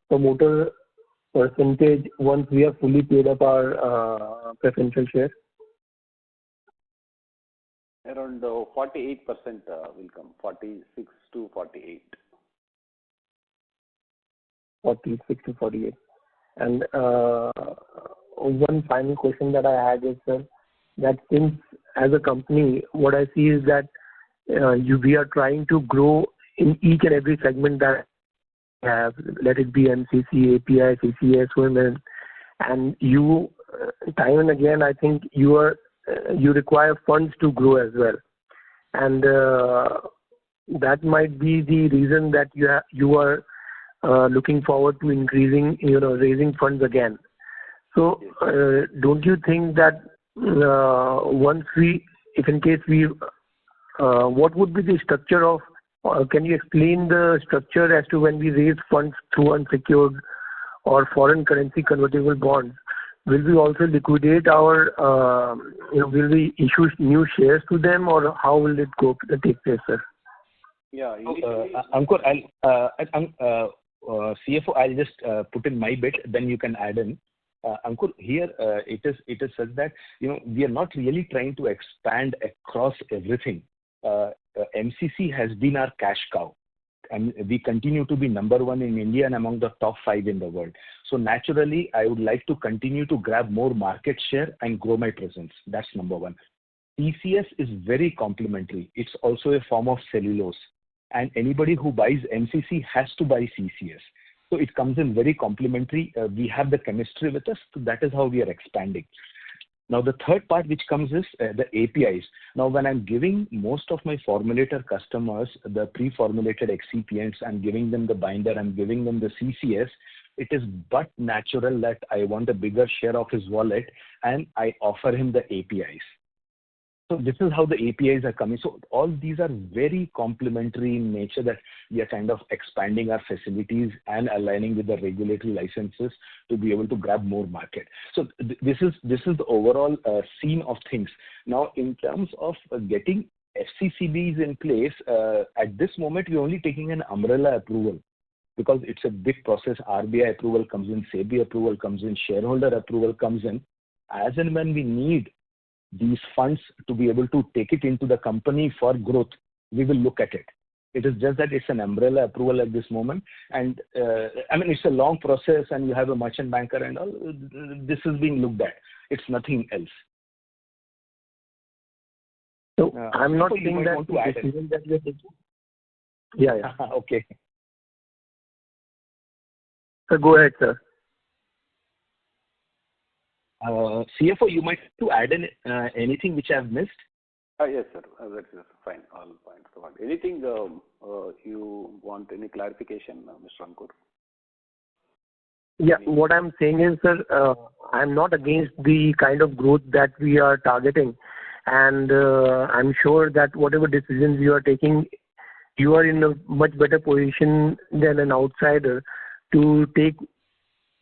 promoter percentage once we have fully paid up our preferential share? Around 48% will come, 46 to 48. 46 to 48. And one final question that I had is, sir, that since as a company, what I see is that we are trying to grow in each and every segment that we have, let it be MCC, API, CCS, women, and you, time and again, I think you require funds to grow as well. And that might be the reason that you are looking forward to raising funds again. So don't you think that if in case what would be the structure of, can you explain the structure as to when we raise funds through unsecured or foreign currency convertible bonds? Will we also liquidate will we issue new shares to them, or how will it take place, sir? Yeah. Ankur, CFO, I'll just put in my bit, then you can add in. Ankur, here it is such that we are not really trying to expand across everything. MCC has been our cash cow, and we continue to be number one in India and among the top 5 in the world. So naturally, I would like to continue to grab more market share and grow my presence. That's number one. CCS is very complementary. It's also a form of cellulose, and anybody who buys MCC has to buy CCS. So it comes in very complementary. We have the chemistry with us, so that is how we are expanding. Now, the third part which comes is the APIs. Now, when I'm giving most of my formulator customers the pre-formulated excipients, I'm giving them the binder, I'm giving them the CCS, it is but natural that I want a bigger share of his wallet, and I offer him the APIs. So this is how the APIs are coming. So all these are very complementary in nature, that we are kind of expanding our facilities and aligning with the regulatory licenses to be able to grab more market. So this is the overall scene of things. Now, in terms of getting FCCBs in place, at this moment, we're only taking an umbrella approval because it's a big process. RBI approval comes in, SEBI approval comes in, shareholder approval comes in. As and when we need these funds to be able to take it into the company for growth, we will look at it. It is just that it's an umbrella approval at this moment. And it's a long process, and you have a merchant banker and all. This is being looked at. It's nothing else. So I'm not saying that the decision that you're taking. Yeah. Okay. So go ahead, sir. CFO, you might to add in anything which I've missed? Yes, sir. That's fine. All points covered. Anything you want any clarification, Mr. Ankur? Yeah, what I'm saying is, sir, I'm not against the kind of growth that we are targeting. And I'm sure that whatever decisions you are taking, you are in a much better position than an outsider to take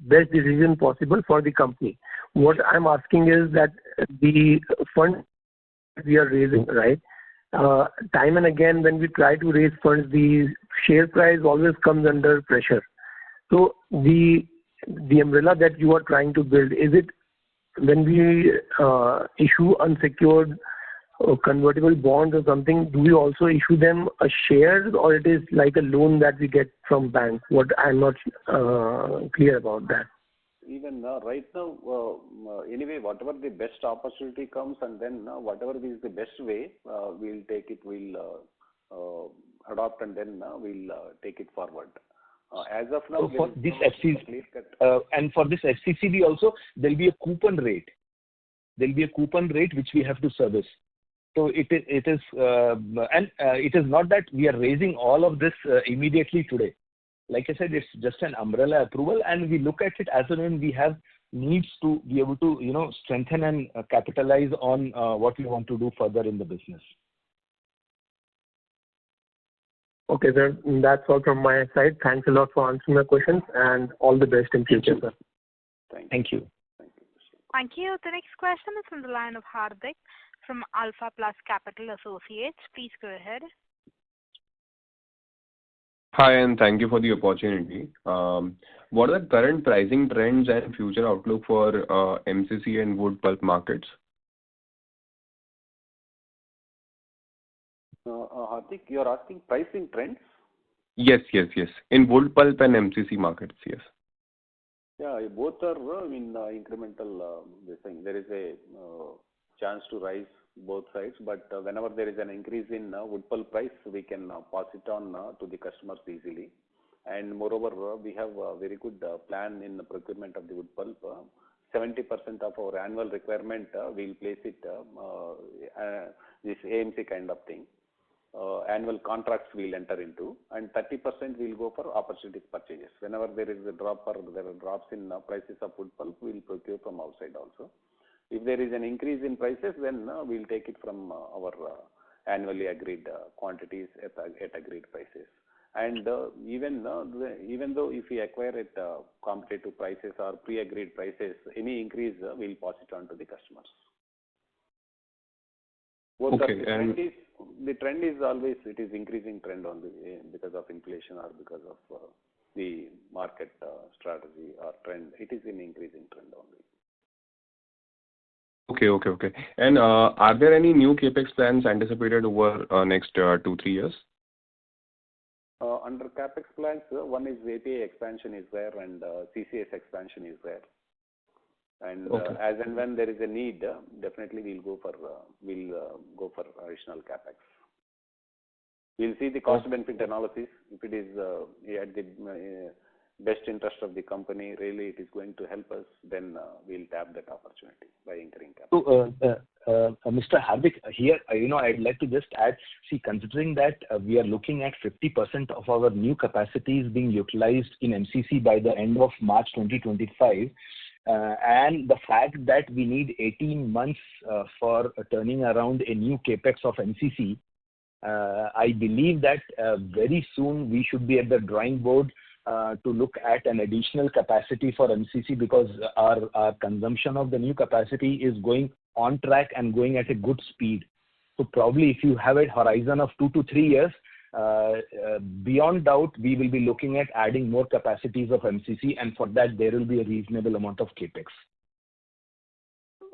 best decision possible for the company. What I'm asking is that the fund we are raising, right? Time and again, when we try to raise funds, the share price always comes under pressure. So the umbrella that you are trying to build, is it when we issue unsecured convertible bonds or something, do we also issue them a share, or it is like a loan that we get from banks? What I'm not clear about that. Even right now, anyway, whatever the best opportunity comes, and then whatever is the best way, we'll take it, we'll adopt, and then we'll take it forward. As of now, for this FCC, and for this FCCB also, there will be a coupon rate. There will be a coupon rate which we have to service. So it is not that we are raising all of this immediately today. Like I said, it's just an umbrella approval, and we look at it as and when we have needs to be able to, strengthen and capitalize on what we want to do further in the business. Okay, sir. That's all from my side. Thanks a lot for answering my questions, and all the best in future, sir. Thank you. Thank you. The next question is from the line of Hardik from Alpha Plus Capital Associates. Please go ahead. Hi, and thank you for the opportunity. What are the current pricing trends and future outlook for MCC and wood pulp markets? Hardik, you are asking pricing trends? Yes. In wood pulp and MCC markets, yes. Yeah, both are incremental this thing. There is a chance to rise both sides, but whenever there is an increase in wood pulp price, we can pass it on to the customers easily. And moreover, we have a very good plan in the procurement of the wood pulp. 70% of our annual requirement, we'll place it this AMC kind of thing. Annual contracts we'll enter into, and 30% we'll go for opportunity purchases. Whenever there is a drop or there are drops in prices of wood pulp, we'll procure from outside also. If there is an increase in prices, then we'll take it from our annually agreed quantities at agreed prices. And even though if we acquire at competitive prices or pre-agreed prices, any increase we'll pass it on to the customers. Both Okay, the trend is always, it is increasing trend only because of inflation or because of the market strategy or trend. It is an increasing trend only. Okay. And are there any new capex plans anticipated over next 2-3 years? Under capex plans, one is API expansion is there and CCS expansion is there. And as and when there is a need, definitely we'll go for additional capex. We'll see the cost benefit analysis. If it is at the best interest of the company, really it is going to help us, then we'll tap that opportunity by incurring capex. So, Mr. Hardik, here, I'd like to just add, considering that we are looking at 50% of our new capacities being utilized in MCC by the end of March 2025, and the fact that we need 18 months for turning around a new capex of MCC, I believe that very soon we should be at the drawing board to look at an additional capacity for MCC, because our consumption of the new capacity is going on track and going at a good speed. So probably if you have a horizon of 2 to 3 years, beyond doubt, we will be looking at adding more capacities of MCC, and for that there will be a reasonable amount of capex.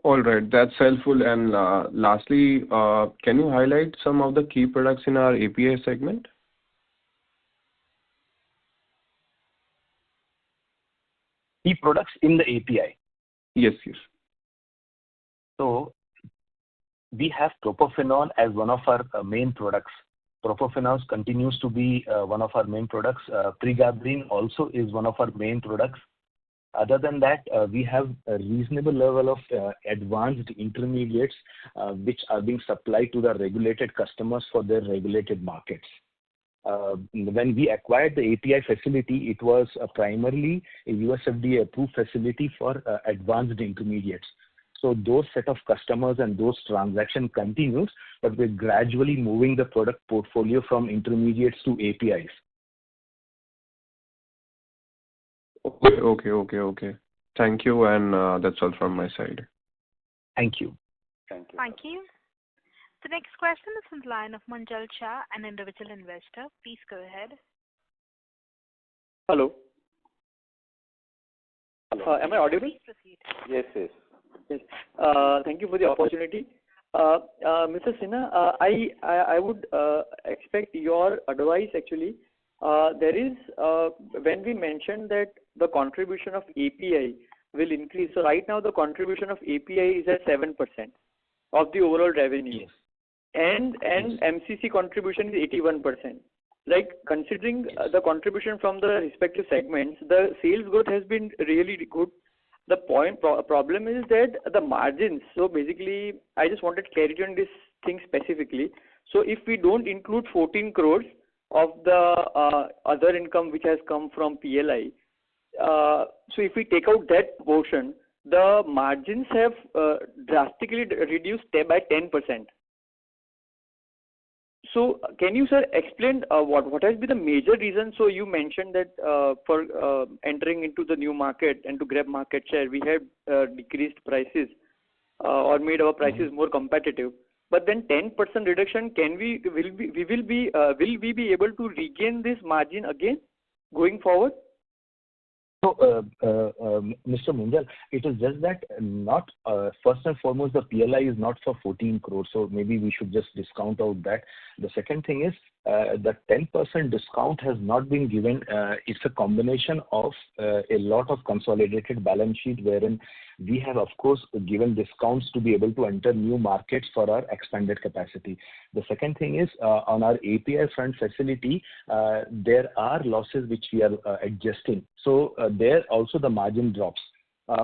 All right, that's helpful. And lastly, can you highlight some of the key products in our API segment? Key products in the API? Yes. So we have propofenol as one of our main products. Propofenol continues to be one of our main products. Pregabalin also is one of our main products. Other than that, we have a reasonable level of advanced intermediates which are being supplied to the regulated customers for their regulated markets. When we acquired the API facility, it was primarily a USFDA approved facility for advanced intermediates. So those set of customers and those transactions continues, but we're gradually moving the product portfolio from intermediates to APIs. Okay. Thank you, and that's all from my side. Thank you. Thank you. Thank you. The next question is from the line of Manjal Shah, an individual investor. Please go ahead. Hello. Am I audible? Please proceed. Yes. Yes. Thank you for the opportunity. Mr. Sinha, I would expect your advice actually. There is, when we mentioned that the contribution of API will increase. So right now the contribution of API is at 7% of the overall revenue. Yes. And MCC contribution is 81%. Like considering the contribution from the respective segments, the sales growth has been really good. The problem is that the margins. So basically, I just wanted clarity on this thing specifically. So if we don't include 14 crores of the other income which has come from PLI, so if we take out that portion, the margins have drastically reduced by 10%. So can you, sir, explain what has been the major reason? So you mentioned that for entering into the new market and to grab market share, we have decreased prices or made our prices more competitive. but then 10% reduction, will we be able to regain this margin again going forward? So, Mr. Munjal, it is just that not first and foremost, the PLI is not for 14 crores, so maybe we should just discount out that. The second thing is the 10% discount has not been given. It's a combination of a lot of consolidated balance sheet wherein we have, of course, given discounts to be able to enter new markets for our expanded capacity. The second thing is on our API front facility, there are losses which we are adjusting. So there also the margin drops.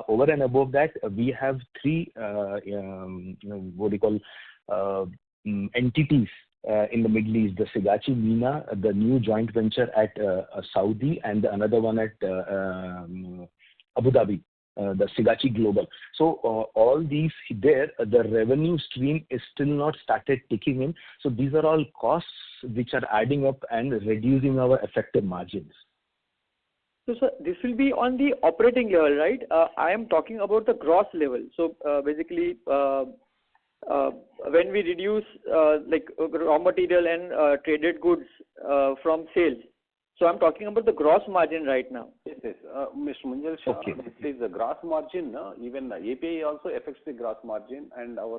Over and above that, we have three, what do you call, entities in the Middle East, the Sigachi MENA, the new joint venture at Saudi, and another one at Abu Dhabi, the Sigachi Global. So all these there, the revenue stream is still not started ticking in. So these are all costs which are adding up and reducing our effective margins. So, sir, this will be on the operating level, right? I am talking about the gross level. So, basically, when we reduce like raw material and traded goods from sales. So, I'm talking about the gross margin right now. Yes, Mr. Munjal, Okay. This is the gross margin. Even API also affects the gross margin, and our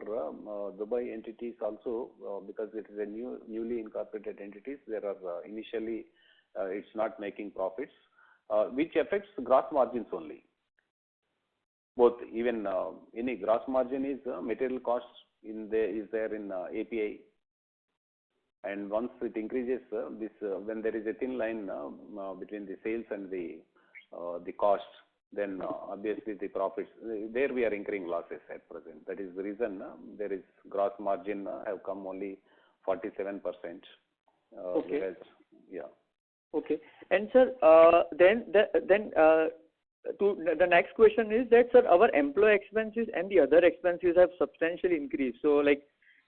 Dubai entities also, because it is a newly incorporated entities, there are initially it's not making profits. Which affects gross margins only. Both, even any gross margin is material costs is there in API, and once it increases, when there is a thin line between the sales and the cost, then obviously the profits there we are incurring losses at present. That is the reason there is gross margin have come only 47%. Okay. Whereas, yeah. Okay. And sir, then to the next question is that, sir, our employee expenses and the other expenses have substantially increased. So like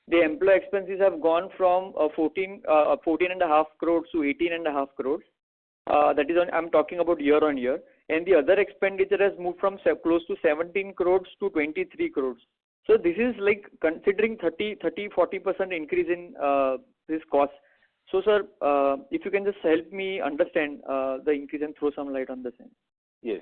the employee expenses have gone from 14.5 crores to 18.5 crores. That is I'm talking about year on year. And the other expenditure has moved from close to 17 crores to 23 crores. So this is like considering 40% increase in this cost. So, sir, if you can just help me understand the increase and throw some light on the same. Yes.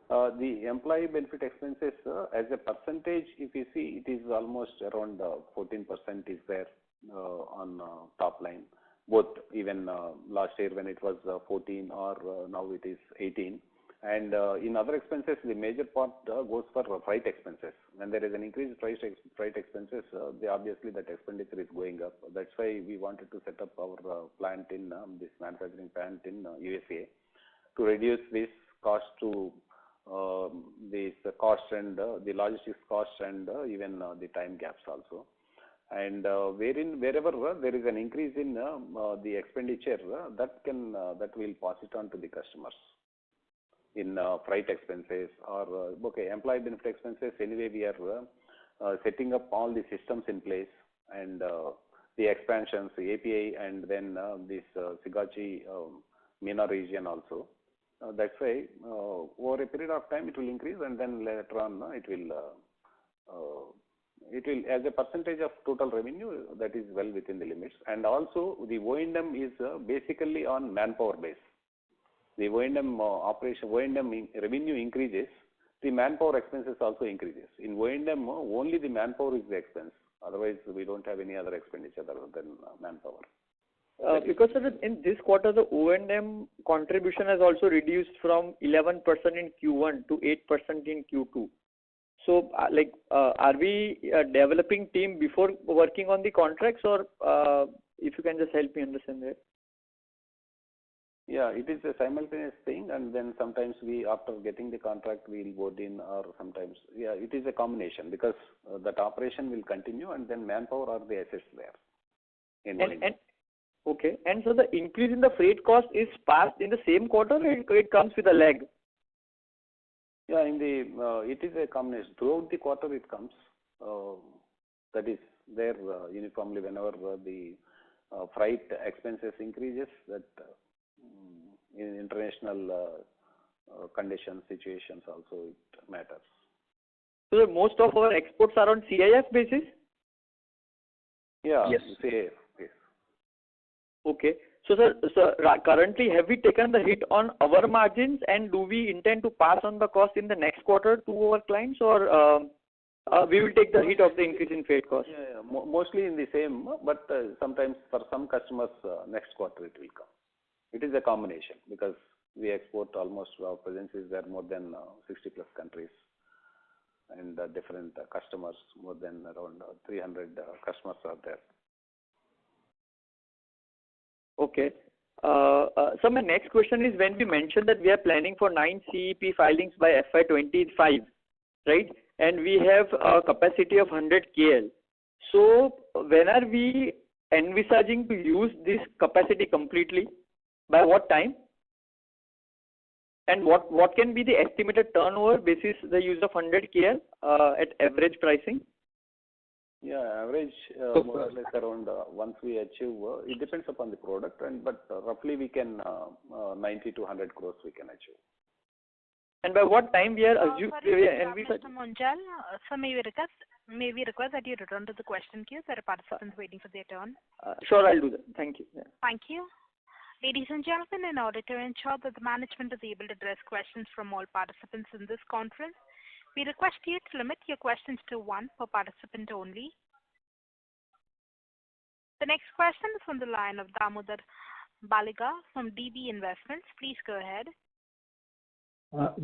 The employee benefit expenses, as a percentage, if you see, it is almost around 14% is there on top line. Both even last year when it was 14 or now it is 18. And in other expenses, the major part goes for freight expenses. When there is an increased freight expenses, obviously that expenditure is going up. That's why we wanted to set up our plant in this manufacturing plant in USA to reduce this cost to this cost and the logistics cost and even the time gaps also. And wherever there is an increase in the expenditure, that will pass it on to the customers. In freight expenses or employee benefit expenses, anyway we are setting up all the systems in place, and the expansions, the API, and then this Sigachi MENA region also. That's why over a period of time it will increase, and then later on it will as a percentage of total revenue, that is well within the limits. And also the O&M is basically on manpower base. The O&M revenue increases, the manpower expenses also increases. In O&M, only the manpower is the expense. Otherwise, we don't have any other expenditure other than manpower. Because in this quarter, the O&M contribution has also reduced from 11% in Q1 to 8% in Q2. So, are we a developing team before working on the contracts, or if you can just help me understand that? Yeah, it is a simultaneous thing, and then sometimes we, after getting the contract, we'll board in, or sometimes, it is a combination, because that operation will continue, and then manpower are the assets there. Okay, and so the increase in the freight cost is passed in the same quarter, or it comes with a lag? Yeah, it is a combination. Throughout the quarter it comes. That is there uniformly whenever the freight expenses increases, that in international conditions, situations also it matters. So most of our exports are on CIF basis? Yeah. Yes. Say yes. Okay. So, sir, currently, have we taken the hit on our margins, and do we intend to pass on the cost in the next quarter to our clients, or we will take the hit of the increase in freight cost? Yeah. Mostly in the same, but sometimes for some customers, next quarter it will come. It is a combination because we export almost, our presence is there more than 60 plus countries, and different customers, more than around 300 customers are there. Okay. So my next question is, when we mentioned that we are planning for 9 CEP filings by FY25, right? And we have a capacity of 100 KL. So when are we envisaging to use this capacity completely? By what time? And what can be the estimated turnover basis the use of 100 KL at average pricing? Yeah, average more or less around once we achieve, it depends upon the product, but roughly we can 90 to 100 crores we can achieve. And by what time we are assuming? Mr. Munjal, sir, may we request that you return to the question queue? There are participants waiting for their turn. Sure, I'll do that. Thank you. Yeah. Thank you. Ladies and gentlemen, in order to ensure that the management is able to address questions from all participants in this conference, we request you to limit your questions to one per participant only. The next question is from the line of Damodar Baliga from DB Investments. Please go ahead.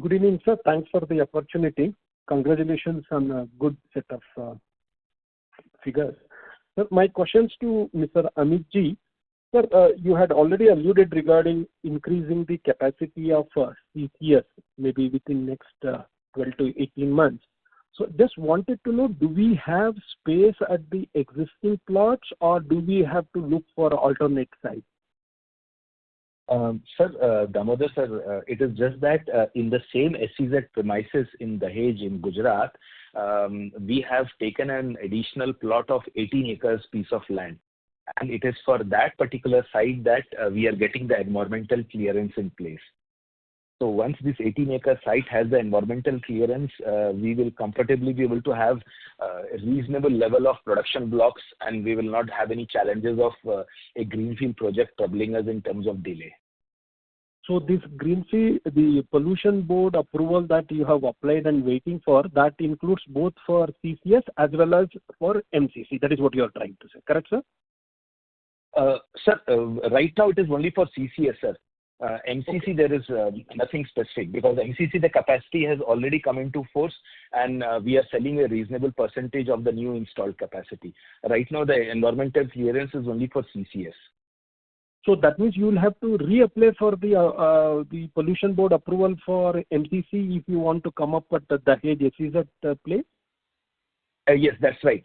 Good evening, sir. Thanks for the opportunity. Congratulations on a good set of figures. Sir, my questions to Mr. Amit Ji. Sir, you had already alluded regarding increasing the capacity of CCS, maybe within next 12 to 18 months. So just wanted to know, do we have space at the existing plots, or do we have to look for alternate sites? Sir, Damodar sir, it is just that in the same SEZ premises in Dahej in Gujarat, we have taken an additional plot of 18 acres piece of land. And it is for that particular site that we are getting the environmental clearance in place. So once this 18-acre site has the environmental clearance, we will comfortably be able to have a reasonable level of production blocks, and we will not have any challenges of a greenfield project troubling us in terms of delay. So this greenfield, the pollution board approval that you have applied and waiting for, that includes both for CCS as well as for MCC. That is what you are trying to say, correct, sir? Sir, right now it is only for CCS, sir. MCC, there is nothing specific, because MCC, the capacity has already come into force, and we are selling a reasonable percentage of the new installed capacity. Right now, the environmental clearance is only for CCS. So that means you will have to reapply for the pollution board approval for MCC if you want to come up with the Dahej SEZ place? Yes, that's right.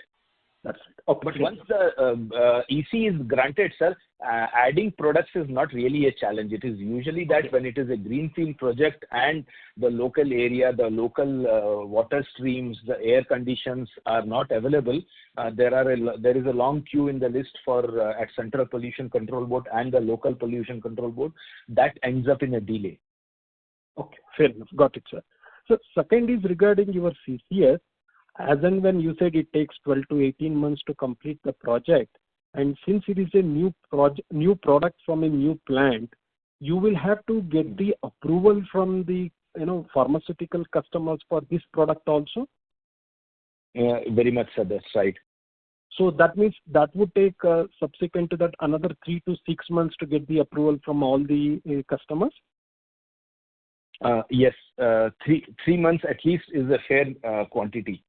That's right. Okay. But once the EC is granted, sir, adding products is not really a challenge. It is usually that when it is a greenfield project and the local area, the local water streams, the air conditions are not available, there is a long queue in the list for at Central Pollution Control Board and the local Pollution Control Board. That ends up in a delay. Okay, fair enough. Got it, sir. So second is regarding your CCS. As and when you said it takes 12 to 18 months to complete the project, and since it is a new product from a new plant, you will have to get the approval from the pharmaceutical customers for this product also? Very much, sir. That's right. So that means that would take subsequent to that another 3 to 6 months to get the approval from all the customers? Yes, 3 months at least is a fair quantity.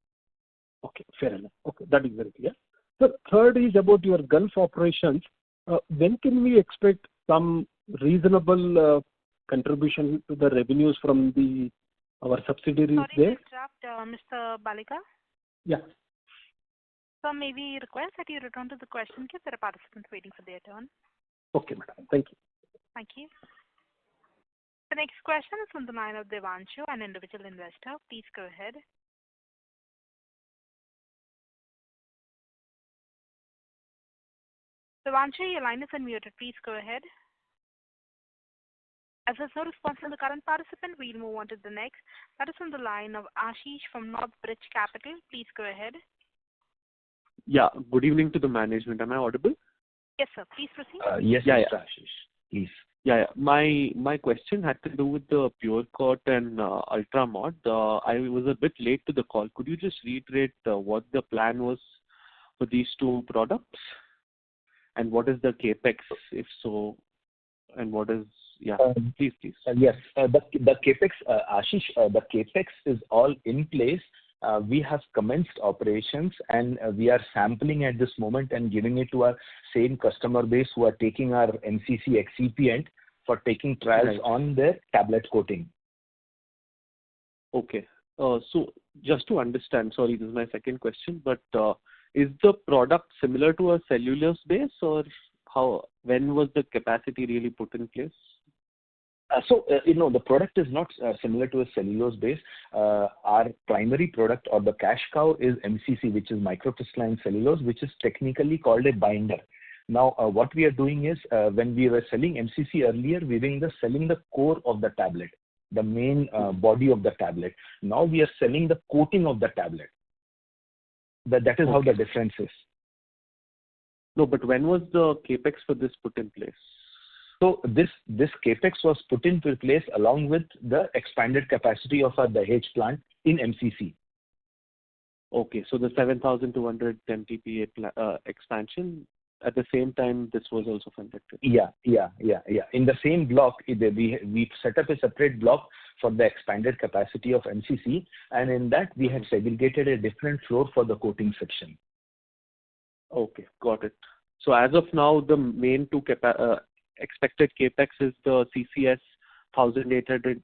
Okay, fair enough. Okay, that is very clear. So third is about your Gulf operations. When can we expect some reasonable contribution to the revenues from our subsidiaries there? Sorry to interrupt, Mr. Baliga. Yeah. So may we request that you return to the question queue? There are participants waiting for their turn. Okay, madam. Thank you. Thank you. The next question is from the line of Devanshu, an individual investor. Please go ahead. Devanshu, your line is unmuted. Please go ahead. As there's no response from the current participant, we'll move on to the next. That is from the line of Ashish from North Bridge Capital. Please go ahead. Yeah, good evening to the management. Am I audible? Yes, sir. Please proceed. Yes, Yeah, Mr. Ashish. Please. Yeah. My question had to do with the Pure Coat and Ultramod. I was a bit late to the call. Could you just reiterate what the plan was for these two products? And what is the CapEx, if so, and what is... Yeah, please. Yes. The CapEx, Ashish, the CapEx is all in place. We have commenced operations, and we are sampling at this moment and giving it to our same customer base who are taking our MCC excipient for taking trials on their tablet coating. Okay. So just to understand, sorry, this is my second question, but is the product similar to a cellulose base, or when was the capacity really put in place? The product is not similar to a cellulose base. Our primary product, or the cash cow, is MCC, which is microcrystalline cellulose, which is technically called a binder. Now, what we are doing is, when we were selling MCC earlier, we were selling the core of the tablet, the main body of the tablet. Now we are selling the coating of the tablet. That is how the difference is. No, but when was the capex for this put in place? So this capex was put into place along with the expanded capacity of our Dahej plant in MCC. Okay, so the 7,200 MTPA expansion, at the same time, this was also conducted. Yeah. In the same block, we set up a separate block for the expanded capacity of MCC, and in that we had segregated a different floor for the coating section. Okay, got it. So as of now, the main two expected capex is the CCS 1800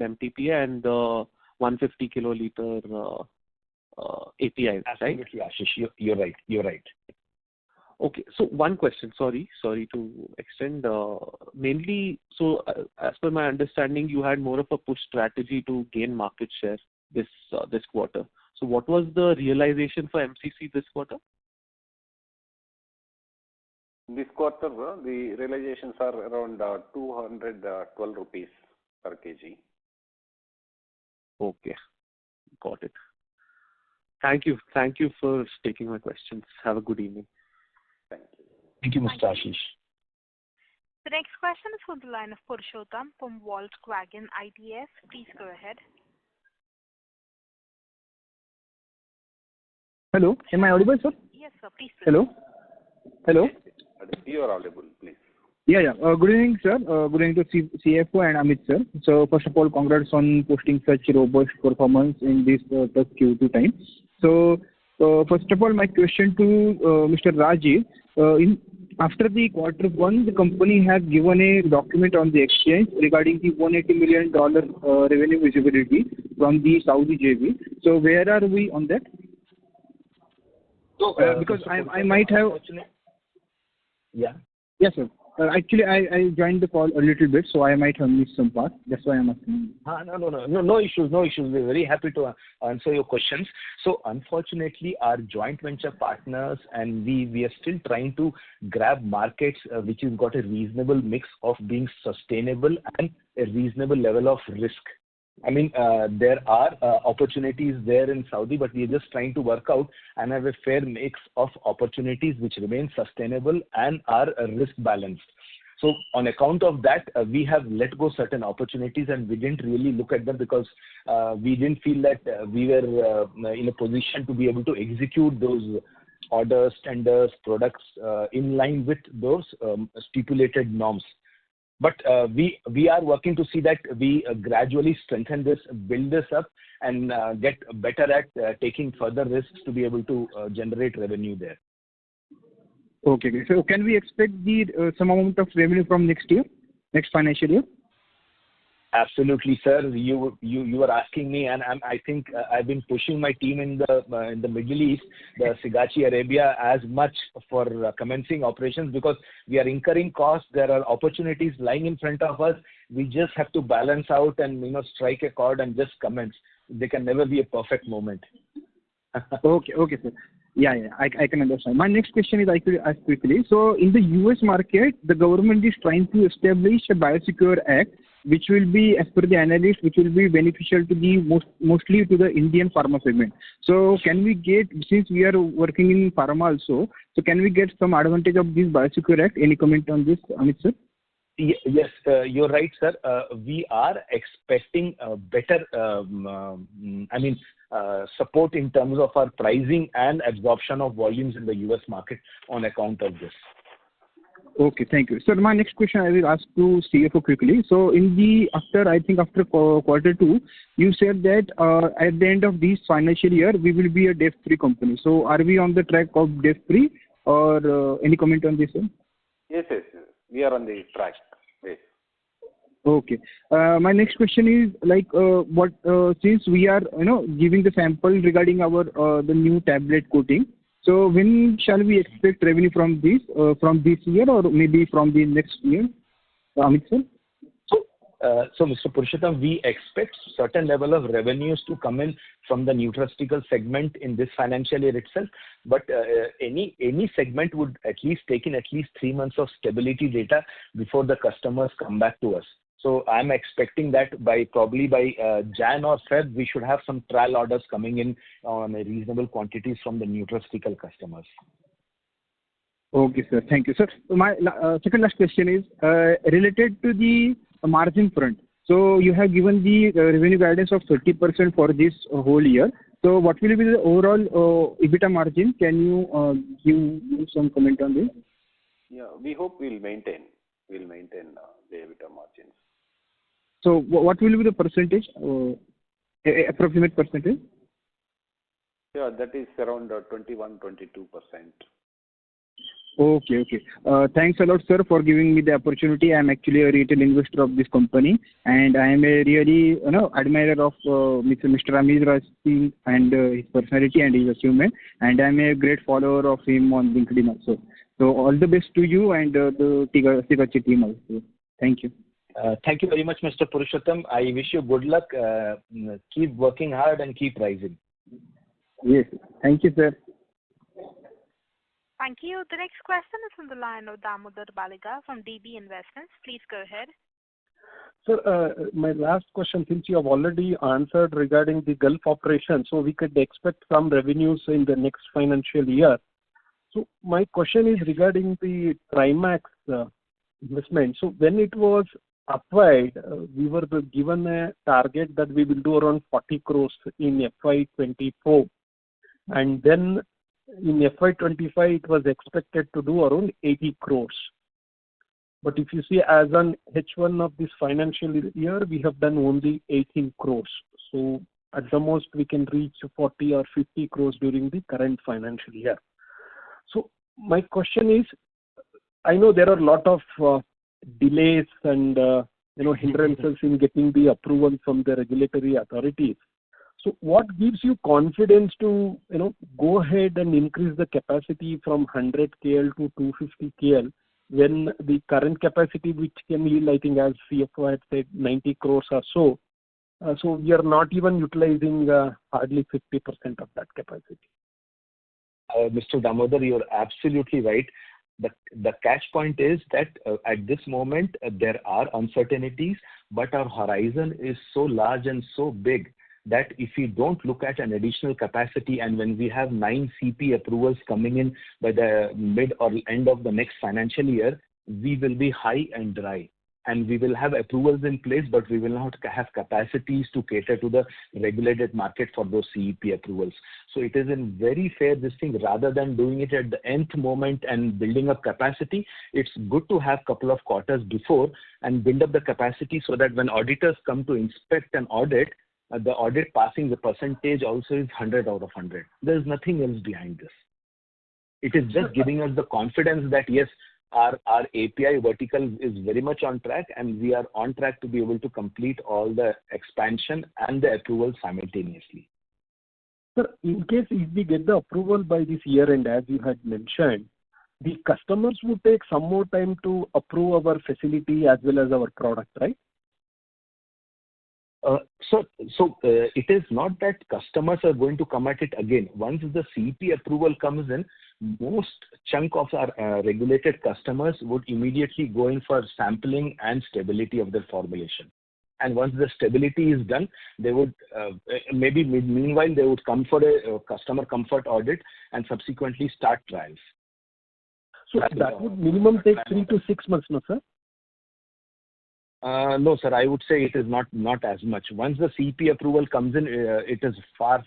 MTPA and the 150 kiloliter API, right? Absolutely, Ashish. You're right. Okay, so one question, sorry to extend. Mainly, so as per my understanding, you had more of a push strategy to gain market share this quarter. So what was the realization for MCC this quarter? This quarter, the realizations are around 212 rupees per kg. Okay, got it. Thank you for taking my questions. Have a good evening. Thank you, Mr. Ashish. The next question is from the line of Purushottam from Volkswagen ITS. Please go ahead. Hello, am I audible, sir? Yes, sir. Please proceed. Hello. You are audible, please. Yeah. Good evening, sir. Good evening to CFO and Amit, sir. So first of all, congrats on posting such robust performance in this tough Q2 time. So first of all, my question to Mr. Rajiv. After the quarter one, the company has given a document on the exchange regarding the $180 million revenue visibility from the Saudi JV. So where are we on that? Because I might have... Yeah. Yes, sir. Actually, I joined the call a little bit, so I might have missed some part. That's why I'm asking. No issues. We're very happy to answer your questions. So unfortunately, our joint venture partners and we are still trying to grab markets which has got a reasonable mix of being sustainable and a reasonable level of risk. I mean, there are opportunities there in Saudi, but we are just trying to work out and have a fair mix of opportunities which remain sustainable and are risk balanced. So on account of that, we have let go certain opportunities and we didn't really look at them because we didn't feel that we were in a position to be able to execute those orders, tenders, products in line with those stipulated norms. But we are working to see that we gradually strengthen this, build this up, and get better at taking further risks to be able to generate revenue there. Okay. So can we expect some amount of revenue from next financial year? Absolutely, sir. You are asking me, and I think I've been pushing my team in the Middle East, the Sigachi Arabia, as much for commencing operations because we are incurring costs. There are opportunities lying in front of us. We just have to balance out and strike a chord and just commence. There can never be a perfect moment. Okay, sir. Yeah, I can understand. My next question is I could ask quickly. So in the US market, the government is trying to establish a Biosecure Act which will be, as per the analyst, which will be beneficial to the mostly to the Indian pharma segment. So can we get, since we are working in pharma also, so can we get some advantage of this Biosecure Act? Any comment on this, Amit sir? Yes, you're right, sir. We are expecting better, support in terms of our pricing and absorption of volumes in the US market on account of this. Okay, thank you. Sir, my next question I will ask to CFO quickly. So after quarter two, you said that at the end of this financial year, we will be a debt-free company. So are we on the track of debt-free, or any comment on this, sir? Yes. We are on the track. Yes. Okay. My next question is since we are giving the sample regarding our the new tablet coating. So when shall we expect revenue from this year or maybe from the next year, Amit sir? So, Mr. Purushottam, we expect certain level of revenues to come in from the nutraceutical segment in this financial year itself. But any segment would at least take in at least 3 months of stability data before the customers come back to us. So I'm expecting that probably by Jan or Feb, we should have some trial orders coming in on a reasonable quantities from the nutraceutical customers. Okay, sir. Thank you, sir. My second last question is related to the margin front. So you have given the revenue guidance of 30% for this whole year. So what will be the overall EBITDA margin? Can you give some comment on this? Yeah, we hope we'll maintain the EBITDA margins. So what will be the percentage, approximate percentage? Yeah, that is around 21-22%. Okay. Thanks a lot, sir, for giving me the opportunity. I am actually a retail investor of this company, and I am a really admirer of Mr. Amit Raj Singh and his personality and his achievement, and I am a great follower of him on LinkedIn also. So all the best to you and the Sigachi team also. Thank you. Thank you very much, Mr. Purushottam. I wish you good luck. Keep working hard and keep rising. Yes. Thank you, sir. Thank you. The next question is on the line of Damodar Baliga from DB Investments. Please go ahead. Sir, my last question, since you have already answered regarding the Gulf operation, so we could expect some revenues in the next financial year. So my question is regarding the Trimax investment. So when it was acquired, we were given a target that we will do around 40 crores in FY24. And then in FY25, it was expected to do around 80 crores. But if you see, as on H1 of this financial year, we have done only 18 crores. So at the most, we can reach 40 or 50 crores during the current financial year. So my question is, I know there are a lot of delays and hindrances in getting the approval from the regulatory authorities. So what gives you confidence to go ahead and increase the capacity from 100 KL to 250 KL when the current capacity, which can yield, I think, as CFO had said, 90 crores or so. So we are not even utilizing hardly 50% of that capacity. Mr. Damodar, you're absolutely right. The catch point is that at this moment, there are uncertainties, but our horizon is so large and so big that if we don't look at an additional capacity, and when we have 9 CP approvals coming in by the mid or end of the next financial year, we will be high and dry. And we will have approvals in place, but we will not have capacities to cater to the regulated market for those CEP approvals. So it is in very fair this thing, rather than doing it at the nth moment and building up capacity, it's good to have couple of quarters before and build up the capacity so that when auditors come to inspect an audit, the audit passing the percentage also is 100 out of 100. There's nothing else behind this. It is just giving us the confidence that yes, our API vertical is very much on track, and we are on track to be able to complete all the expansion and the approval simultaneously. Sir, in case if we get the approval by this year end, as you had mentioned, the customers would take some more time to approve our facility as well as our product, right? It is not that customers are going to come at it again. Once the CEP approval comes in, most chunk of our regulated customers would immediately go in for sampling and stability of their formulation. And once the stability is done, they would meanwhile they would come for a customer comfort audit and subsequently start trials. So that would minimum take 3 to 6 months, no, sir? No, sir. I would say it is not as much. Once the CP approval comes in, it is far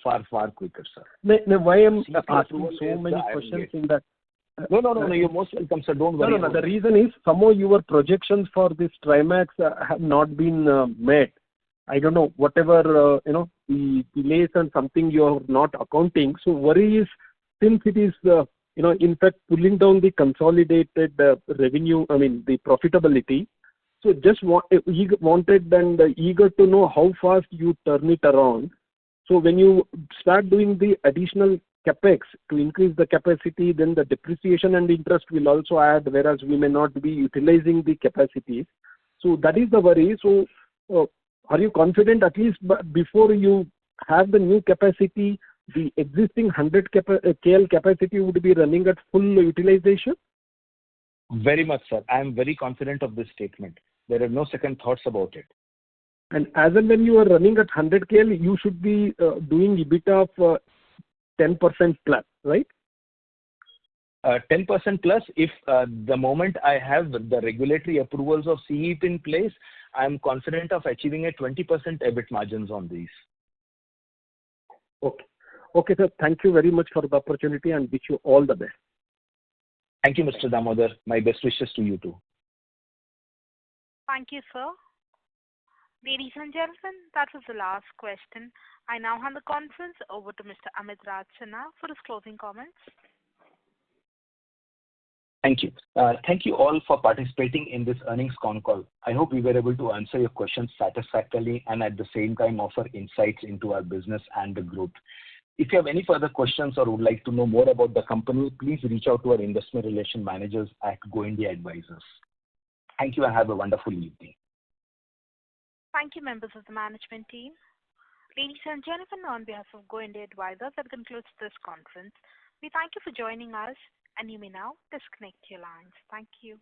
quicker, sir. No, why I'm asking so many questions in that? No. You're most welcome, sir. Don't worry. No. The reason is some of your projections for this Trimax have not been met. I don't know, whatever, the delays and something you're not accounting. So worry is, since it is, in fact, pulling down the consolidated revenue, the profitability. So just wanted and eager to know how fast you turn it around. So when you start doing the additional capex to increase the capacity, then the depreciation and interest will also add, whereas we may not be utilizing the capacities. So that is the worry. So are you confident at least before you have the new capacity, the existing 100 KL capacity would be running at full utilization? Very much, sir. I am very confident of this statement. There are no second thoughts about it. And as and when you are running at 100 KL, you should be doing EBITDA of 10% plus, right? 10% plus. If the moment I have the regulatory approvals of CEP in place, I am confident of achieving a 20% EBIT margins on these. Okay, sir. Thank you very much for the opportunity and wish you all the best. Thank you, Mr. Damodar. My best wishes to you too. Thank you, sir. Ladies and gentlemen, that was the last question. I now hand the conference over to Mr. Amit Raj Sinha for his closing comments. Thank you. Thank you all for participating in this earnings con call. I hope we were able to answer your questions satisfactorily and at the same time offer insights into our business and the growth. If you have any further questions or would like to know more about the company, please reach out to our investment relation managers at Go India Advisors. Thank you and have a wonderful evening. Thank you, members of the management team. Ladies and gentlemen, on behalf of Go India Advisors, that concludes this conference. We thank you for joining us, and you may now disconnect your lines. Thank you.